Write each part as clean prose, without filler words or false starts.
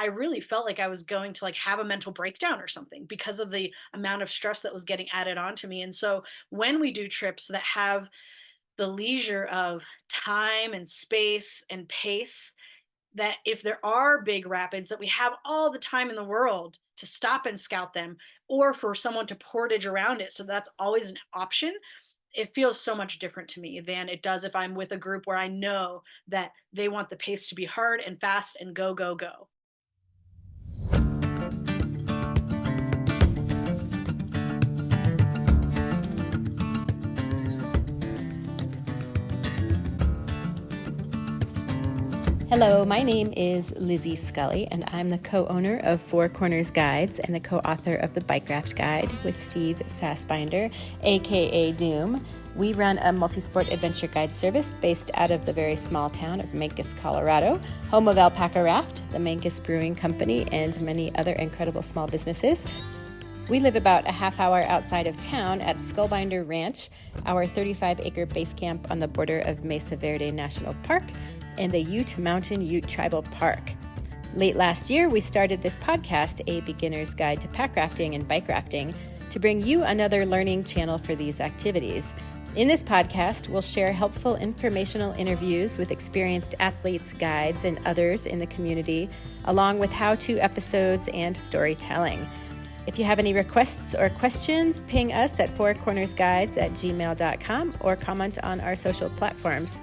I really felt like I was going to like have a mental breakdown or something because of the amount of stress that was getting added onto me. And so when we do trips that have the leisure of time and space and pace, that if there are big rapids, that we have all the time in the world to stop and scout them, or for someone to portage around it, so that's always an option. It feels so much different to me than it does if I'm with a group where I know that they want the pace to be hard and fast and go go go. Hello, my name is Lizzie Scully, and I'm the co-owner of Four Corners Guides and the co-author of the Bikeraft Guide with Steve Fastbinder, aka Doom. We run a multi-sport adventure guide service based out of the very small town of Mancos, Colorado, home of Alpaca Raft, the Mancos Brewing Company, and many other incredible small businesses. We live about a half hour outside of town at Skullbinder Ranch, our 35-acre base camp on the border of Mesa Verde National Park and the Ute Mountain Ute Tribal Park. Late last year, we started this podcast, A Beginner's Guide to Packrafting and Bikerafting, to bring you another learning channel for these activities. In this podcast, we'll share helpful informational interviews with experienced athletes, guides, and others in the community, along with how-to episodes and storytelling. If you have any requests or questions, ping us at fourcornersguides@gmail.com or comment on our social platforms.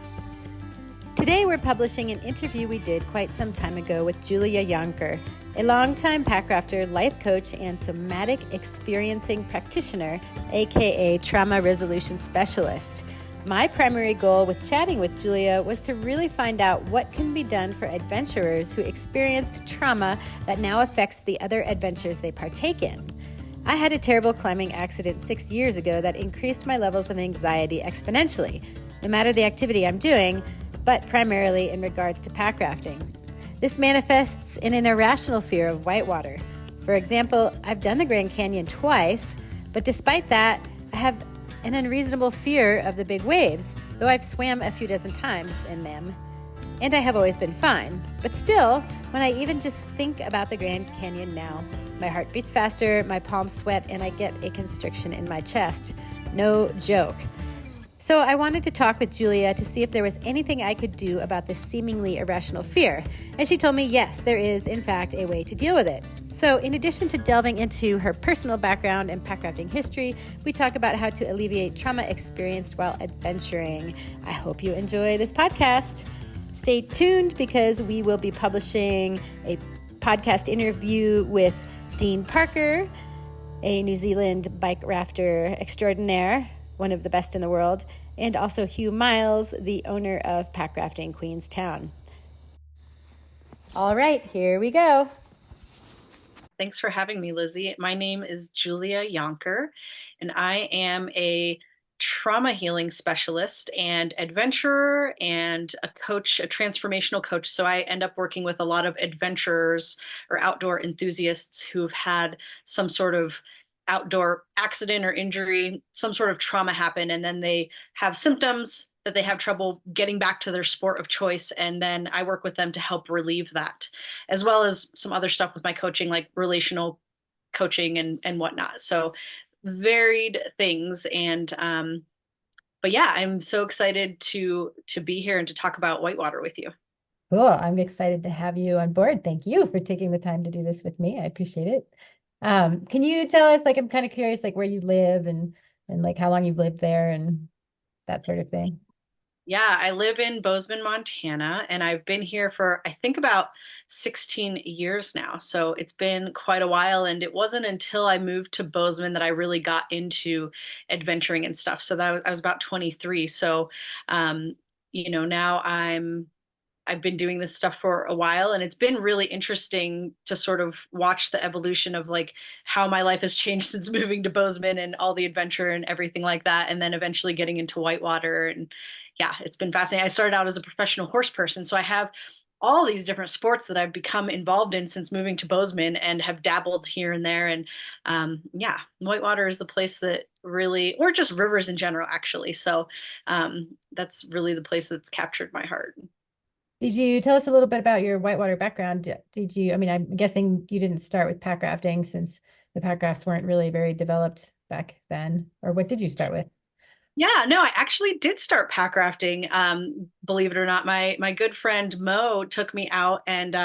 Today, we're publishing an interview we did quite some time ago with Julia Yanker, a longtime packrafter, life coach, and somatic experiencing practitioner, aka trauma resolution specialist. My primary goal with chatting with Julia was to really find out what can be done for adventurers who experienced trauma that now affects the other adventures they partake in. I had a terrible climbing accident 6 years ago that increased my levels of anxiety exponentially, no matter the activity I'm doing, but primarily in regards to packrafting. This manifests in an irrational fear of whitewater. For example, I've done the Grand Canyon twice, but despite that, I have an unreasonable fear of the big waves, though I've swam a few dozen times in them. And I have always been fine. But still, when I even just think about the Grand Canyon now, my heart beats faster, my palms sweat, and I get a constriction in my chest. No joke. So I wanted to talk with Julia to see if there was anything I could do about this seemingly irrational fear. And she told me, yes, there is, in fact, a way to deal with it. So in addition to delving into her personal background and packrafting history, we talk about how to alleviate trauma experienced while adventuring. I hope you enjoy this podcast. Stay tuned because we will be publishing a podcast interview with Dean Parker, a New Zealand bike rafter extraordinaire, one of the best in the world, and also Hugh Miles, the owner of Packrafting Queenstown. All right, here we go. Thanks for having me, Lizzie. My name is Julia Yanker, and I am a trauma healing specialist and adventurer and a coach, a transformational coach. So I end up working with a lot of adventurers or outdoor enthusiasts who've had some sort of outdoor accident or injury, some sort of trauma happen, and then they have symptoms that they have trouble getting back to their sport of choice. And then I work with them to help relieve that, as well as some other stuff with my coaching, like relational coaching and whatnot. So varied things. And but yeah, I'm so excited to be here and to talk about whitewater with you. Cool. I'm excited to have you on board. Thank you for taking the time to do this with me. I appreciate it. Can you tell us, like, I'm kind of curious, like where you live and like how long you've lived there and that sort of thing. Yeah, I live in Bozeman, Montana, and I've been here for I think about 16 years now. So it's been quite a while. And it wasn't until I moved to Bozeman that I really got into adventuring and stuff. So I was about 23. So, um, now I've been doing this stuff for a while, and it's been really interesting to sort of watch the evolution of like how my life has changed since moving to Bozeman and all the adventure and everything like that, and then eventually getting into whitewater. And yeah, it's been fascinating. I started out as a professional horse person, so I have all these different sports that I've become involved in since moving to Bozeman and have dabbled here and there. And yeah, whitewater is the place that really, or just rivers in general, actually. So that's really the place that's captured my heart. Did you tell us a little bit about your whitewater background? Did you, I mean, I'm guessing you didn't start with pack rafting since the pack rafts weren't really very developed back then, or what did you start with? Yeah, no, I actually did start pack rafting. Believe it or not, my good friend Mo took me out and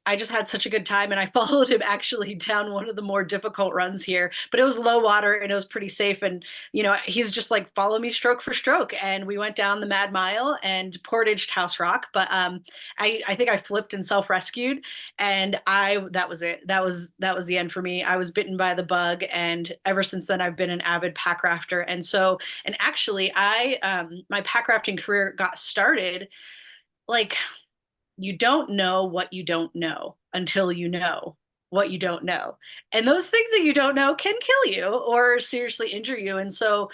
I just had such a good time and I followed him actually down one of the more difficult runs here, but it was low water and it was pretty safe. And he's just like, follow me stroke for stroke. And we went down the Mad Mile and portaged House Rock. But I think I flipped and self-rescued and that was it. That was the end for me. I was bitten by the bug, and ever since then I've been an avid pack rafter. And actually I my pack rafting career got started like, you don't know what you don't know until you know what you don't know. And those things that you don't know can kill you or seriously injure you. And so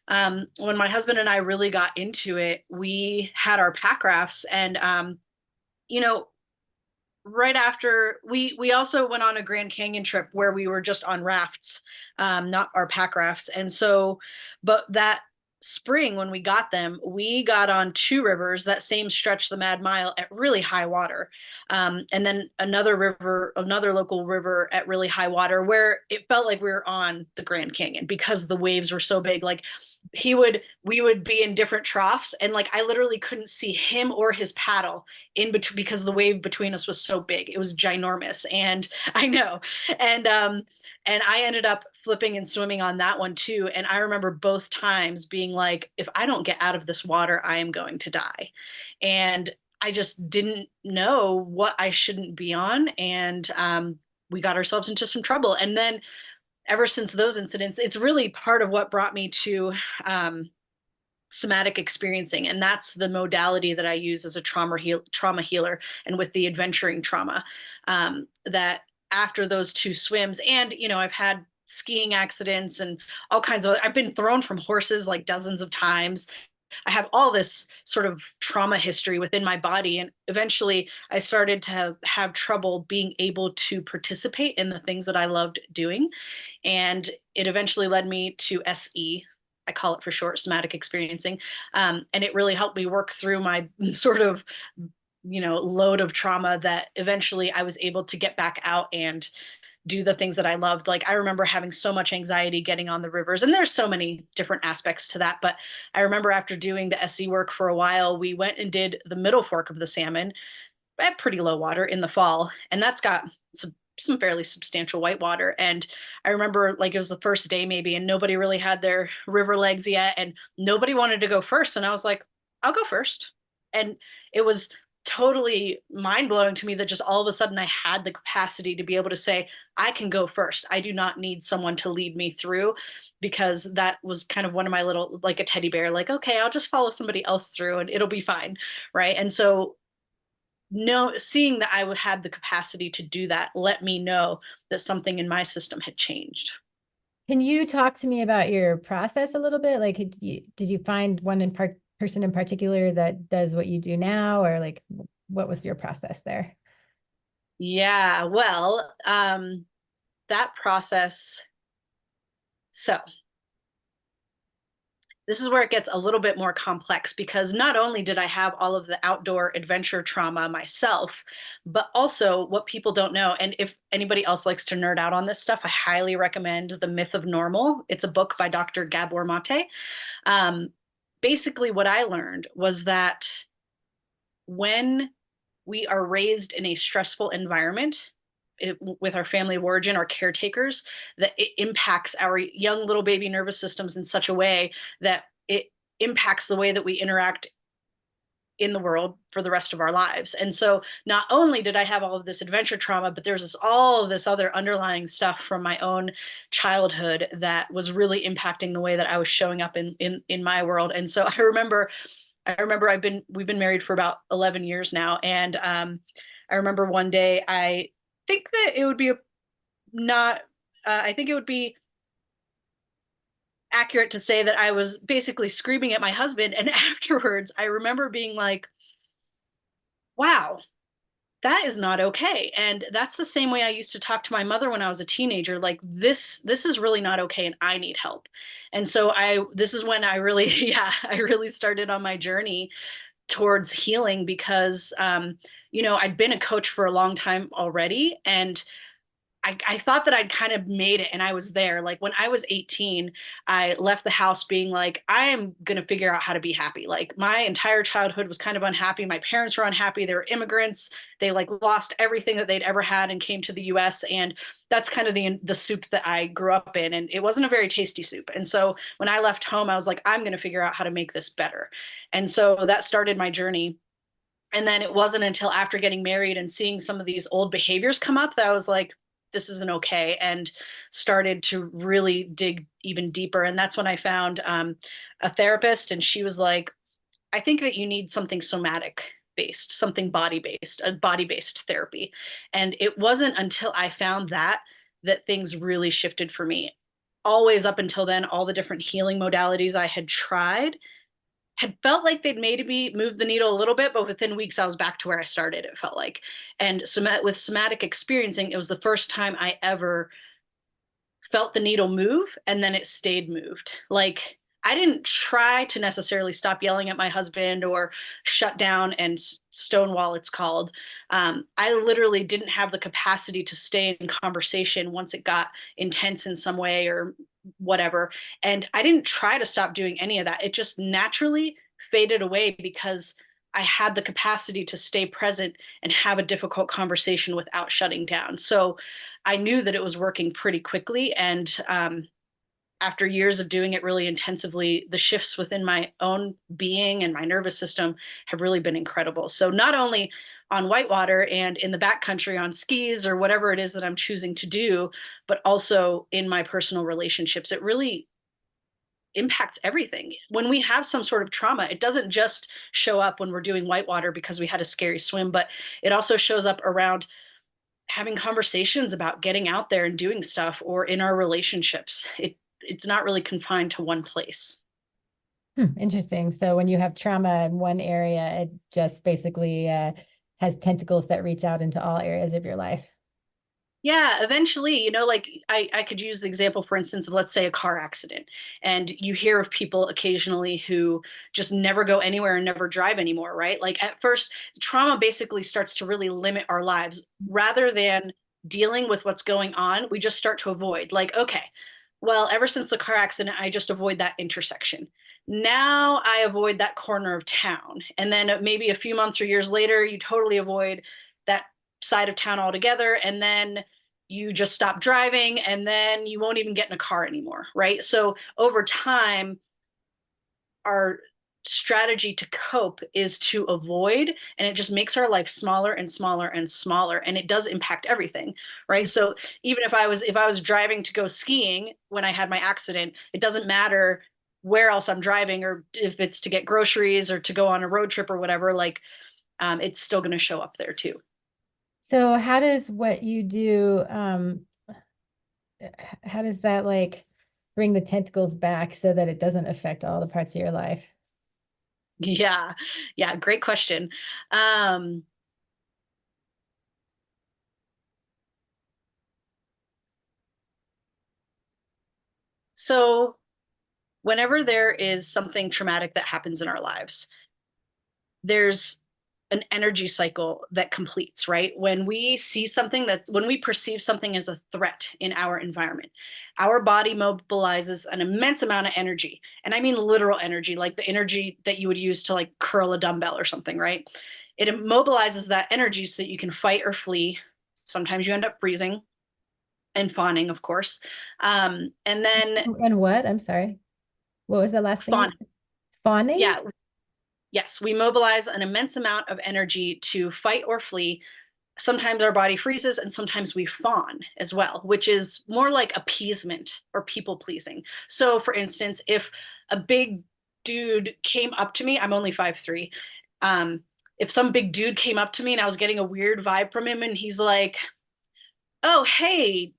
when my husband and I really got into it, we had our pack rafts and you know, right after we also went on a Grand Canyon trip where we were just on rafts, not our pack rafts. And so, but that spring when we got them, we got on two rivers that same stretch, the Mad Mile, at really high water, and then another river, another local river at really high water where it felt like we were on the Grand Canyon because the waves were so big. Like we would be in different troughs and like I literally couldn't see him or his paddle in between because the wave between us was so big. It was ginormous. And I know. And I ended up flipping and swimming on that one too. And I remember both times being like, if I don't get out of this water, I am going to die. And I just didn't know what I shouldn't be on. And we got ourselves into some trouble. And then ever since those incidents, it's really part of what brought me to somatic experiencing, and that's the modality that I use as a trauma healer and with the adventuring trauma. That after those two swims, and I've had skiing accidents and all kinds of, I've been thrown from horses like dozens of times. I have all this sort of trauma history within my body. And eventually I started to have trouble being able to participate in the things that I loved doing. And it eventually led me to SE. I call it for short, somatic experiencing. And it really helped me work through my sort of, load of trauma that eventually I was able to get back out and do the things that I loved. Like I remember having so much anxiety getting on the rivers, and there's so many different aspects to that. But I remember after doing the SE work for a while, we went and did the middle fork of the salmon at pretty low water in the fall, and that's got some fairly substantial whitewater. And I remember like it was the first day maybe, and nobody really had their river legs yet, and nobody wanted to go first. And I was like, I'll go first. And it was totally mind blowing to me that just all of a sudden I had the capacity to be able to say, I can go first. I do not need someone to lead me through, because that was kind of one of my little, like a teddy bear, like, okay, I'll just follow somebody else through and it'll be fine. Right. And so no, seeing that I had the capacity to do that let me know that something in my system had changed. Can you talk to me about your process a little bit? Like, did you find one person in particular that does what you do now, or like, what was your process there? Yeah, well, that process. So this is where it gets a little bit more complex, because not only did I have all of the outdoor adventure trauma myself, but also what people don't know. And if anybody else likes to nerd out on this stuff, I highly recommend The Myth of Normal. It's a book by Dr. Gabor Mate. Um, Basically, what I learned was that when we are raised in a stressful environment, with our family of origin, our caretakers, that it impacts our young little baby nervous systems in such a way that it impacts the way that we interact in the world for the rest of our lives. And so not only did I have all of this adventure trauma, but there's all of this other underlying stuff from my own childhood that was really impacting the way that I was showing up in my world. And so I remember we've been married for about 11 years now. And I remember one day, I think that it would be not, I think it would be accurate to say that I was basically screaming at my husband. And afterwards, I remember being like, wow, that is not okay. And that's the same way I used to talk to my mother when I was a teenager. Like this is really not okay, and I need help. And so this is when I really, yeah, I really started on my journey towards healing because, I'd been a coach for a long time already. And I thought that I'd kind of made it and I was there. Like when I was 18, I left the house being like, I am going to figure out how to be happy. Like my entire childhood was kind of unhappy. My parents were unhappy. They were immigrants. They like lost everything that they'd ever had and came to the US. And that's kind of the soup that I grew up in. And it wasn't a very tasty soup. And so when I left home, I was like, I'm going to figure out how to make this better. And so that started my journey. And then it wasn't until after getting married and seeing some of these old behaviors come up that I was like, this isn't okay, and started to really dig even deeper. And that's when I found a therapist, and she was like, I think that you need something somatic based, something body based, a body based therapy. And it wasn't until I found that things really shifted for me. Always up until then, all the different healing modalities I had tried had felt like they'd maybe moved the needle a little bit, but within weeks I was back to where I started, it felt like. And with somatic experiencing, it was the first time I ever felt the needle move and then it stayed moved. Like I didn't try to necessarily stop yelling at my husband or shut down and stonewall, it's called. I literally didn't have the capacity to stay in conversation once it got intense in some way or whatever. And I didn't try to stop doing any of that. It just naturally faded away because I had the capacity to stay present and have a difficult conversation without shutting down. So I knew that it was working pretty quickly. And after years of doing it really intensively, the shifts within my own being and my nervous system have really been incredible. So not only on whitewater and in the backcountry on skis or whatever it is that I'm choosing to do, but also in my personal relationships, it really impacts everything. When we have some sort of trauma, it doesn't just show up when we're doing whitewater because we had a scary swim, but it also shows up around having conversations about getting out there and doing stuff or in our relationships. It's not really confined to one place. Interesting. So when you have trauma in one area, it just basically has tentacles that reach out into all areas of your life. Yeah, eventually, like I could use the example, for instance, of let's say a car accident. And you hear of people occasionally who just never go anywhere and never drive anymore, right? Like at first, trauma basically starts to really limit our lives rather than dealing with what's going on. We just start to avoid, like, okay, well, ever since the car accident, I just avoid that intersection. Now I avoid that corner of town. And then maybe a few months or years later, you totally avoid that side of town altogether. And then you just stop driving and then you won't even get in a car anymore, right? So over time, our strategy to cope is to avoid, and it just makes our life smaller and smaller and smaller, and it does impact everything, right? So even if I was driving to go skiing when I had my accident, it doesn't matter where else I'm driving or if it's to get groceries or to go on a road trip or whatever, like it's still going to show up there too. So how does what you do, how does that like bring the tentacles back so that it doesn't affect all the parts of your life? Yeah, yeah, great question. um so whenever there is something traumatic that happens in our lives, there's an energy cycle that completes, right? When we see something when we perceive something as a threat in our environment, our body mobilizes an immense amount of energy. And I mean literal energy, like the energy that you would use to like curl a dumbbell or something, right? It mobilizes that energy so that you can fight or flee. Sometimes you end up freezing and fawning, of course. And then And what? I'm sorry. What was the last thing you fawn. said? Fawning? Yeah, yes, we mobilize an immense amount of energy to fight or flee. Sometimes our body freezes and sometimes we fawn as well, which is more like appeasement or people pleasing. So, for instance, if a big dude came up to me, I'm only 5'3". If some big dude came up to me and I was getting a weird vibe from him and he's like, oh, hey,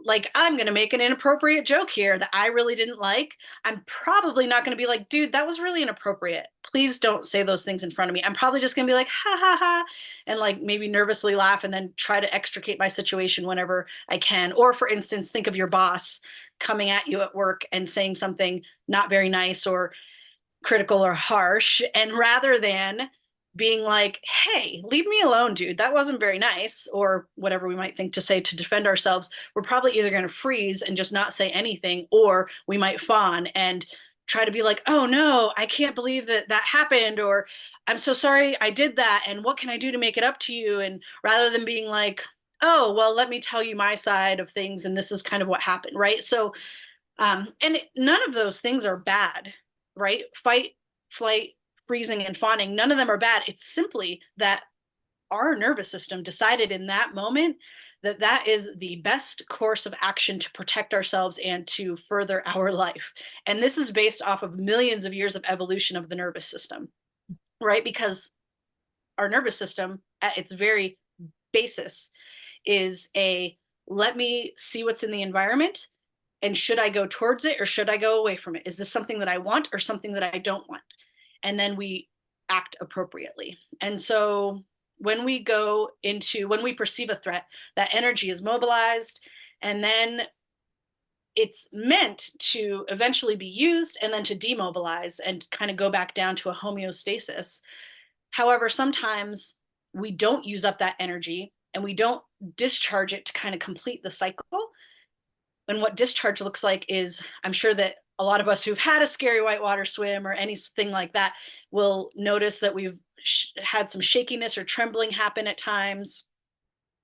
like I'm going to make an inappropriate joke here that I really didn't like, I'm probably not going to be like, dude, that was really inappropriate. Please don't say those things in front of me. I'm probably just going to be like, ha ha ha, and like maybe nervously laugh and then try to extricate my situation whenever I can. Or for instance, think of your boss coming at you at work and saying something not very nice or critical or harsh. And rather than being like, hey, leave me alone, dude, that wasn't very nice, or whatever we might think to say to defend ourselves, we're probably either going to freeze and just not say anything, or we might fawn and try to be like, oh no, I can't believe that that happened, or I'm so sorry I did that, and what can I do to make it up to you? And rather than being like, oh, well, let me tell you my side of things, and this is kind of what happened, right? So none of those things are bad, right? Fight, flight, freezing, and fawning, none of them are bad. It's simply that our nervous system decided in that moment that that is the best course of action to protect ourselves and to further our life. And this is based off of millions of years of evolution of the nervous system, right? Because our nervous system, at its very basis, is a let me see what's in the environment, and should I go towards it or should I go away from it? Is this something that I want or something that I don't want? And then we act appropriately. And so when we perceive a threat, that energy is mobilized, and then it's meant to eventually be used and then to demobilize and kind of go back down to a homeostasis. However, sometimes we don't use up that energy and we don't discharge it to kind of complete the cycle. And what discharge looks like is, I'm sure that a lot of us who've had a scary whitewater swim or anything like that will notice that we've had some shakiness or trembling happen at times,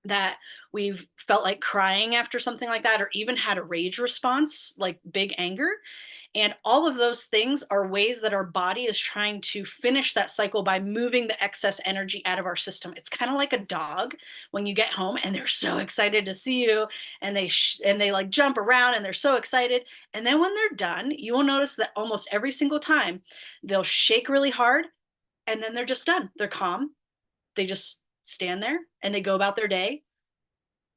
that we've felt like crying after something like that, or even had a rage response, like big anger. And all of those things are ways that our body is trying to finish that cycle by moving the excess energy out of our system. It's kind of like a dog when you get home and they're so excited to see you, and they like jump around and they're so excited. And then when they're done, you will notice that almost every single time they'll shake really hard, and then they're just done. They're calm. They just stand there and they go about their day.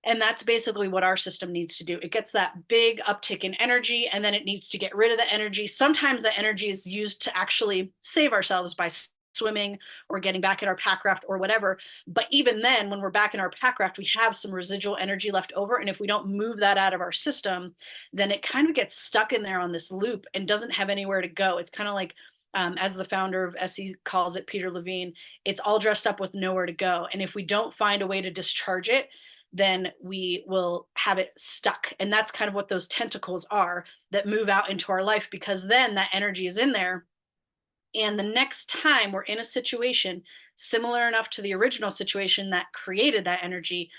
And that's basically what our system needs to do. It gets that big uptick in energy, and then it needs to get rid of the energy. Sometimes the energy is used to actually save ourselves by swimming or getting back in our packraft or whatever. But even then, when we're back in our packraft, we have some residual energy left over. And if we don't move that out of our system, then it kind of gets stuck in there on this loop and doesn't have anywhere to go. It's kind of like, as the founder of SE calls it, Peter Levine, it's all dressed up with nowhere to go. And if we don't find a way to discharge it, then we will have it stuck. And that's kind of what those tentacles are that move out into our life, because then that energy is in there. And the next time we're in a situation similar enough to the original situation that created that energy,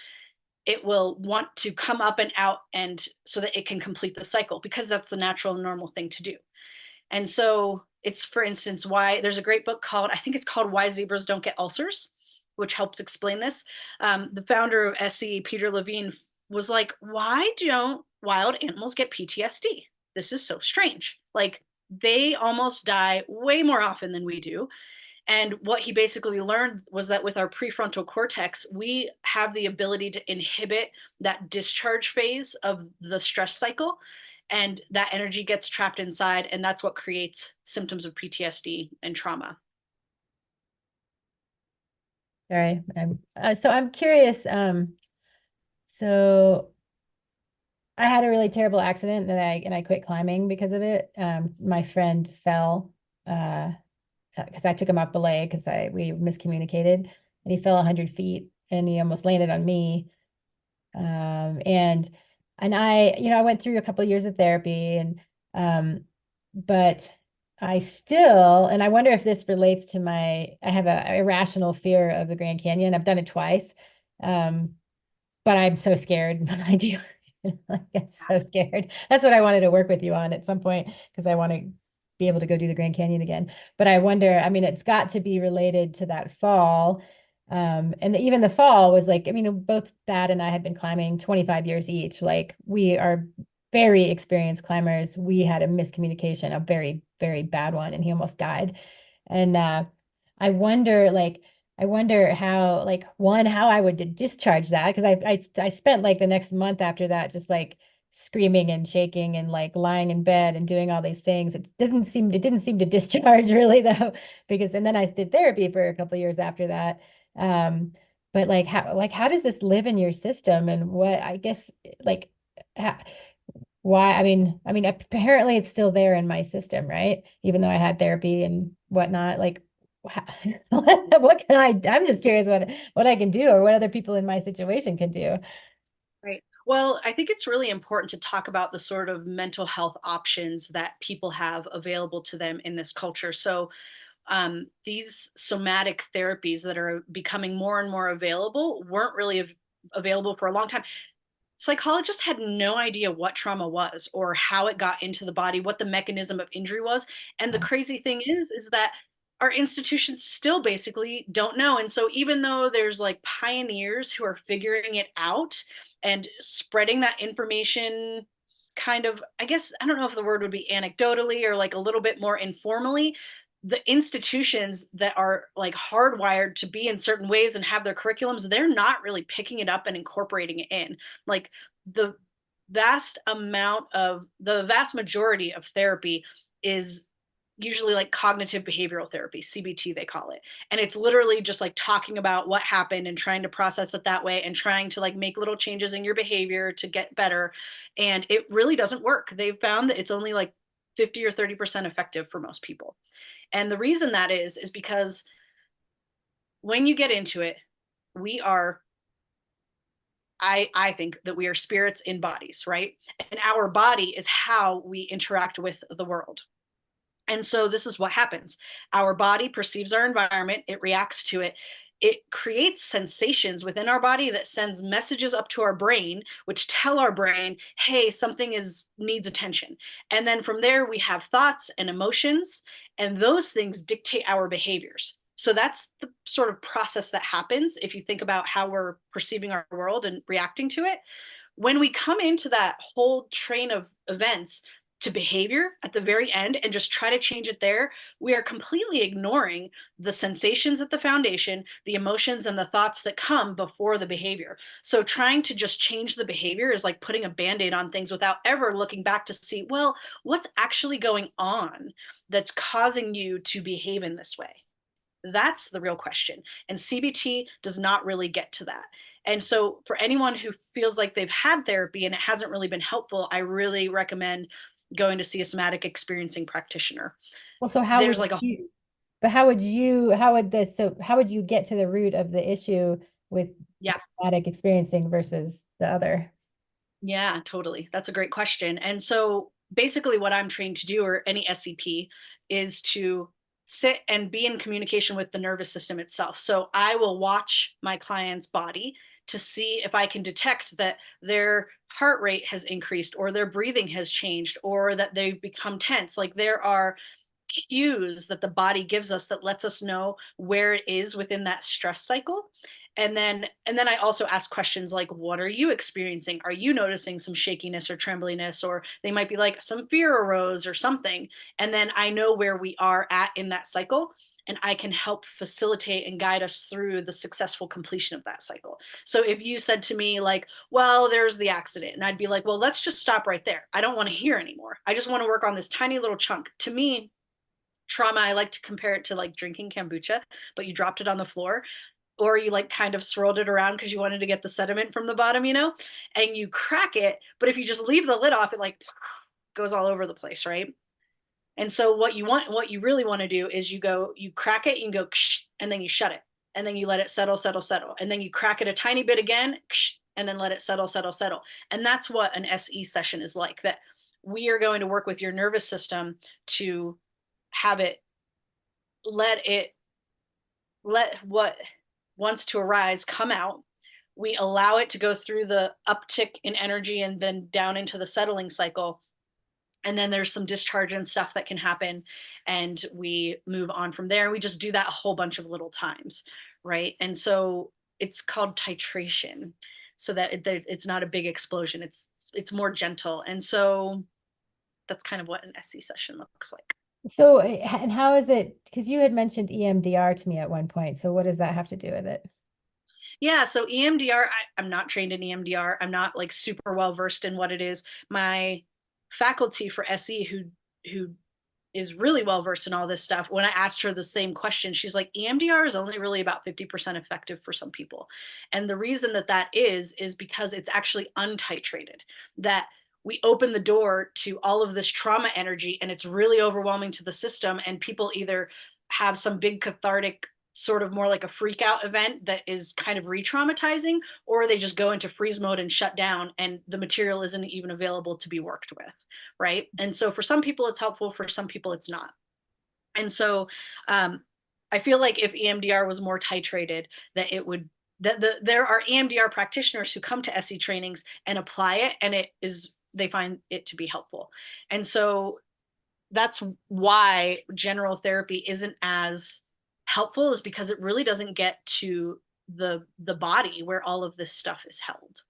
it will want to come up and out, and so that it can complete the cycle, because that's the natural normal thing to do. And so it's, for instance, why there's a great book called, I think it's called Why Zebras Don't Get Ulcers, which helps explain this. The founder of SE, Peter Levine, was like, why don't wild animals get PTSD? This is so strange. Like, they almost die way more often than we do. And what he basically learned was that with our prefrontal cortex, we have the ability to inhibit that discharge phase of the stress cycle. And that energy gets trapped inside. And that's what creates symptoms of PTSD and trauma. Sorry. So I'm curious. So I had a really terrible accident that I quit climbing because of it. My friend fell because I took him off belay because we miscommunicated, and he fell 100 feet and he almost landed on me. And I went through a couple of years of therapy, and but and I wonder if this relates to I have a irrational fear of the Grand Canyon. I've done it twice. But I'm so scared when I do. Like, I'm so scared. That's what I wanted to work with you on at some point, because I want to be able to go do the Grand Canyon again. But I wonder, I mean, it's got to be related to that fall. And even the fall was like, I mean, both Thad and I had been climbing 25 years each. Like, we are very experienced climbers. We had a miscommunication, a very, very bad one, and he almost died. And I wonder, how, like, one, how I would discharge that, because I spent like the next month after that just like screaming and shaking and like lying in bed and doing all these things. It didn't seem to discharge really, though, because, and then I did therapy for a couple of years after that. But how does this live in your system, and what, I guess, like, how, why, I mean, apparently it's still there in my system, right? Even though I had therapy and whatnot, like, what can I'm just curious what I can do or what other people in my situation can do. Right. Well, I think it's really important to talk about the sort of mental health options that people have available to them in this culture. So, these somatic therapies that are becoming more and more available weren't really available for a long time. Psychologists had no idea what trauma was or how it got into the body, what the mechanism of injury was. And the crazy thing is that our institutions still basically don't know. And so even though there's like pioneers who are figuring it out and spreading that information kind of, I guess, I don't know if the word would be anecdotally or like a little bit more informally, the institutions that are like hardwired to be in certain ways and have their curriculums, they're not really picking it up and incorporating it in. Like the the vast majority of therapy is usually like cognitive behavioral therapy, CBT they call it. And it's literally just like talking about what happened and trying to process it that way and trying to like make little changes in your behavior to get better. And it really doesn't work. They've found that it's only like 50 or 30% effective for most people. And the reason that is because when you get into it, we are I think that we are spirits in bodies, right? And our body is how we interact with the world. And so this is what happens. Our body perceives our environment, it reacts to it. It creates sensations within our body that sends messages up to our brain, which tell our brain, hey, something is needs attention. And then from there, we have thoughts and emotions, and those things dictate our behaviors. So that's the sort of process that happens if you think about how we're perceiving our world and reacting to it. When we come into that whole train of events to behavior at the very end and just try to change it there, we are completely ignoring the sensations at the foundation, the emotions and the thoughts that come before the behavior. So trying to just change the behavior is like putting a band-aid on things without ever looking back to see, well, what's actually going on that's causing you to behave in this way? That's the real question. And CBT does not really get to that. And so, for anyone who feels like they've had therapy and it hasn't really been helpful, I really recommend going to see a somatic experiencing practitioner. Well, so how There's would like a, you, but how would you, how would this, so how would you get to the root of the issue with yeah, somatic experiencing versus the other? yeah, totally. That's a great question. And so, basically, what I'm trained to do, or any SCP, is to sit and be in communication with the nervous system itself. So, I will watch my client's body to see if I can detect that their heart rate has increased, or their breathing has changed, or that they've become tense. Like, there are cues that the body gives us that lets us know where it is within that stress cycle. And then I also ask questions like, what are you experiencing? Are you noticing some shakiness or trembliness? Or they might be like, some fear arose or something. And then I know where we are at in that cycle, and I can help facilitate and guide us through the successful completion of that cycle. So if you said to me like, well, there's the accident, and I'd be like, well, let's just stop right there. I don't want to hear anymore. I just want to work on this tiny little chunk. To me, trauma, I like to compare it to like drinking kombucha, but you dropped it on the floor, or you like kind of swirled it around because you wanted to get the sediment from the bottom, and you crack it. But if you just leave the lid off, it like goes all over the place, right? And so what you really want to do is you crack it, you go, ksh, and then you shut it, and then you let it settle, settle, settle, and then you crack it a tiny bit again, ksh, and then let it settle, settle, settle. And that's what an SE session is like. That we are going to work with your nervous system to have it let it let what wants to arise come out. We allow it to go through the uptick in energy and then down into the settling cycle. And then there's some discharge and stuff that can happen. And we move on from there. We just do that a whole bunch of little times. Right. And so it's called titration, so that it's not a big explosion. It's more gentle. And so that's kind of what an SC session looks like. So, and how is it? Because you had mentioned EMDR to me at one point. So, what does that have to do with it? Yeah, so EMDR, I'm not trained in EMDR. I'm not like super well versed in what it is. My faculty for SE, who is really well versed in all this stuff, when I asked her the same question, she's like, EMDR is only really about 50% effective for some people. And the reason that is because it's actually untitrated. That we open the door to all of this trauma energy, and it's really overwhelming to the system, and people either have some big cathartic sort of more like a freak out event that is kind of re-traumatizing, or they just go into freeze mode and shut down, and the material isn't even available to be worked with, right? And so for some people it's helpful, for some people it's not. And so I feel like if EMDR was more titrated, that it would, there are EMDR practitioners who come to SE trainings and apply it, and it is, they find it to be helpful. And so that's why general therapy isn't as helpful, is because it really doesn't get to the body where all of this stuff is held.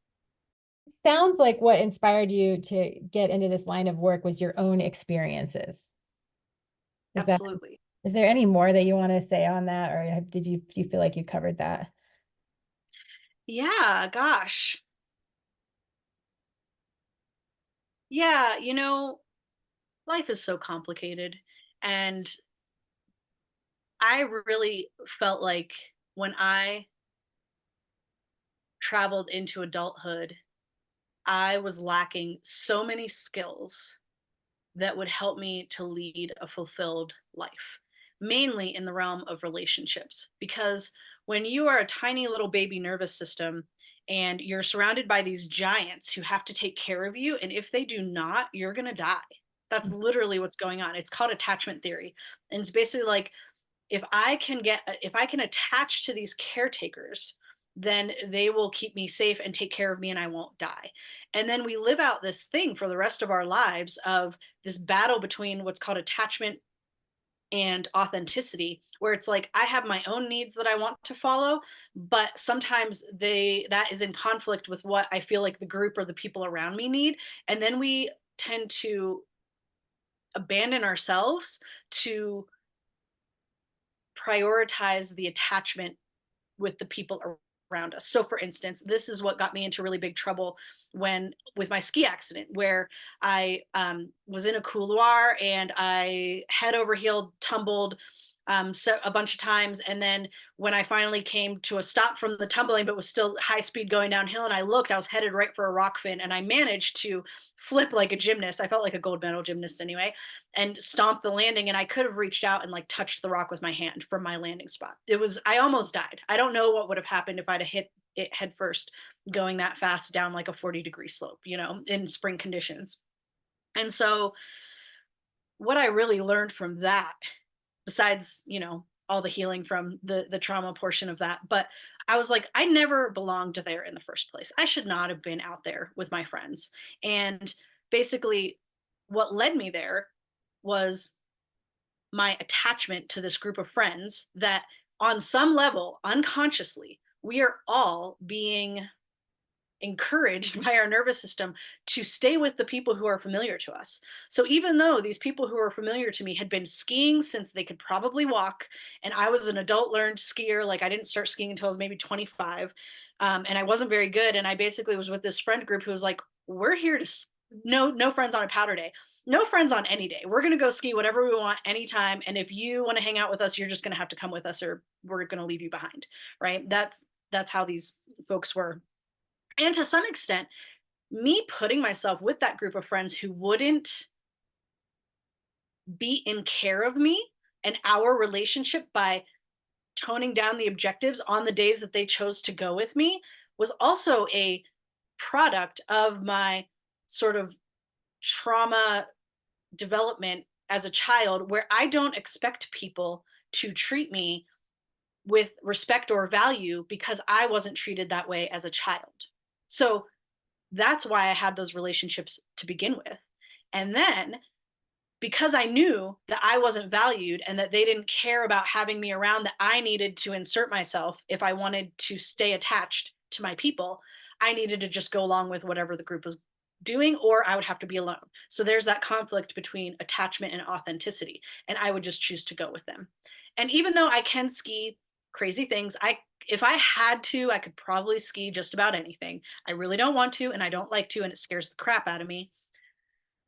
Sounds like what inspired you to get into this line of work was your own experiences. Is that, Absolutely. is there any more that you want to say on that, or do you feel like you covered that? Yeah, gosh. Yeah, life is so complicated, and I really felt like when I traveled into adulthood, I was lacking so many skills that would help me to lead a fulfilled life, mainly in the realm of relationships. Because when you are a tiny little baby nervous system and you're surrounded by these giants who have to take care of you, and if they do not, you're going to die. That's literally what's going on. It's called attachment theory. And it's basically like, if I can attach to these caretakers, then they will keep me safe and take care of me, and I won't die. And then we live out this thing for the rest of our lives of this battle between what's called attachment and authenticity, where it's like I have my own needs that I want to follow, but sometimes that is in conflict with what I feel like the group or the people around me need. And then we tend to abandon ourselves to prioritize the attachment with the people around us. So for instance, this is what got me into really big trouble when with my ski accident, where I was in a couloir and I head over heel tumbled so a bunch of times. And then when I finally came to a stop from the tumbling, but was still high speed going downhill, and I looked, I was headed right for a rock fin, and I managed to flip like a gymnast. I felt like a gold medal gymnast anyway, and stomped the landing. And I could have reached out and like touched the rock with my hand from my landing spot. I almost died. I don't know what would have happened if I'd have hit it head first going that fast down like a 40-degree slope, in spring conditions. And so what I really learned from that, besides, all the healing from the trauma portion of that, but I was like, I never belonged there in the first place. I should not have been out there with my friends. And basically what led me there was my attachment to this group of friends that on some level unconsciously we are all being encouraged by our nervous system to stay with the people who are familiar to us. So even though these people who are familiar to me had been skiing since they could probably walk, and I was an adult learned skier, like I didn't start skiing until I was maybe 25, and I wasn't very good. And I basically was with this friend group who was like, "We're here to no friends on a powder day." No friends on any day. We're going to go ski whatever we want anytime. And if you want to hang out with us, you're just going to have to come with us, or we're going to leave you behind. Right. That's how these folks were. And to some extent, me putting myself with that group of friends who wouldn't be in care of me and our relationship by toning down the objectives on the days that they chose to go with me was also a product of my sort of trauma development as a child, where I don't expect people to treat me with respect or value because I wasn't treated that way as a child. So that's why I had those relationships to begin with. And then because I knew that I wasn't valued and that they didn't care about having me around, that I needed to insert myself if I wanted to stay attached to my people, I needed to just go along with whatever the group was doing, or I would have to be alone. So there's that conflict between attachment and authenticity. And I would just choose to go with them. And even though I can ski crazy things, if I had to, I could probably ski just about anything. I really don't want to, and I don't like to, and it scares the crap out of me.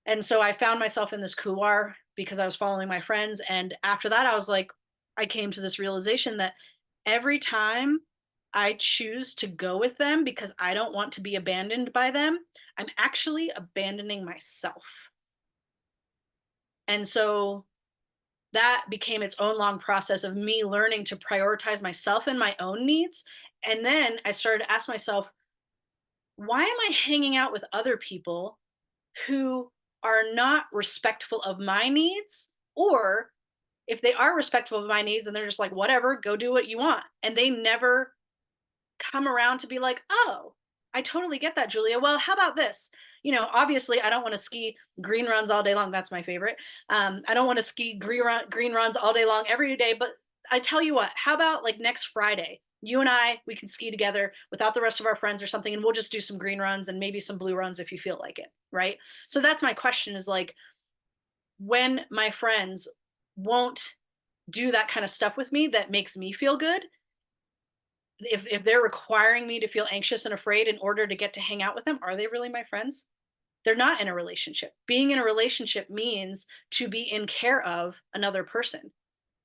And so I found myself in this couloir because I was following my friends. And after that, I was like, I came to this realization that every time I choose to go with them because I don't want to be abandoned by them, I'm actually abandoning myself. And so that became its own long process of me learning to prioritize myself and my own needs. And then I started to ask myself, why am I hanging out with other people who are not respectful of my needs? Or if they are respectful of my needs and they're just like, whatever, go do what you want. And they never come around to be like, oh, I totally get that, Julia. Well, how about this? Obviously, I don't want to ski green runs all day long. That's my favorite. I don't want to ski green runs all day long every day. But I tell you what, how about like next Friday? You and we can ski together without the rest of our friends or something, and we'll just do some green runs and maybe some blue runs if you feel like it. Right. So that's my question is like, when my friends won't do that kind of stuff with me that makes me feel good, if they're requiring me to feel anxious and afraid in order to get to hang out with them, are they really my friends? They're not in a relationship. Being in a relationship means to be in care of another person.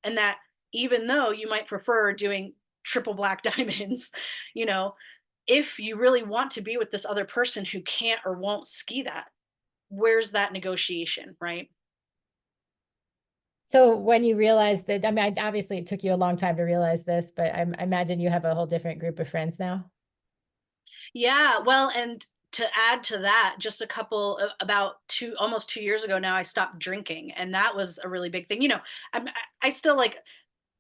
And that even though you might prefer doing triple black diamonds, you know, if you really want to be with this other person who can't or won't ski that, where's that negotiation, right? So when you realized that, I mean, obviously it took you a long time to realize this, but I imagine you have a whole different group of friends now. Yeah, well, and to add to that, just a couple about almost 2 years ago now, I stopped drinking, and that was a really big thing. I still like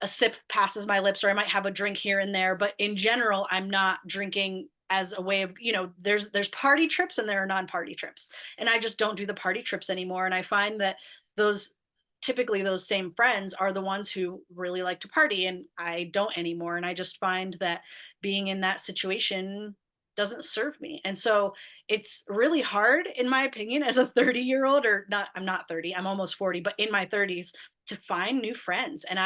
a sip passes my lips, or I might have a drink here and there, but in general, I'm not drinking as a way of, there's party trips and there are non-party trips, and I just don't do the party trips anymore. And I find that those typically those same friends are the ones who really like to party, and I don't anymore. And I just find that being in that situation doesn't serve me. And so it's really hard, in my opinion, as a 30-year-old, or not, I'm not 30, I'm almost 40, but in my 30s, to find new friends. And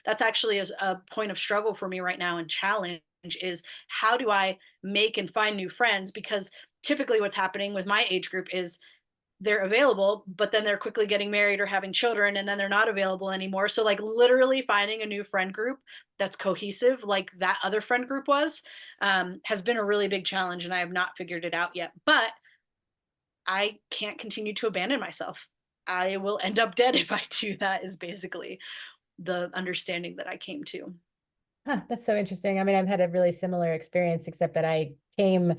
that's actually a point of struggle for me right now, and challenge is, how do I make and find new friends? Because typically what's happening with my age group is they're available, but then they're quickly getting married or having children, and then they're not available anymore. So like literally finding a new friend group that's cohesive, like that other friend group was, has been a really big challenge, and I have not figured it out yet. But I can't continue to abandon myself. I will end up dead if I do that, is basically the understanding that I came to. Huh, that's so interesting. I mean, I've had a really similar experience, except that I came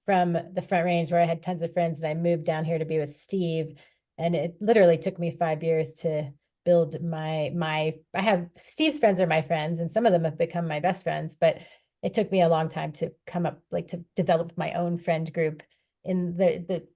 from the Front Range where I had tons of friends, and I moved down here to be with Steve. And it literally took me 5 years to build I have Steve's friends are my friends, and some of them have become my best friends, but it took me a long time to come up, like to develop my own friend group in the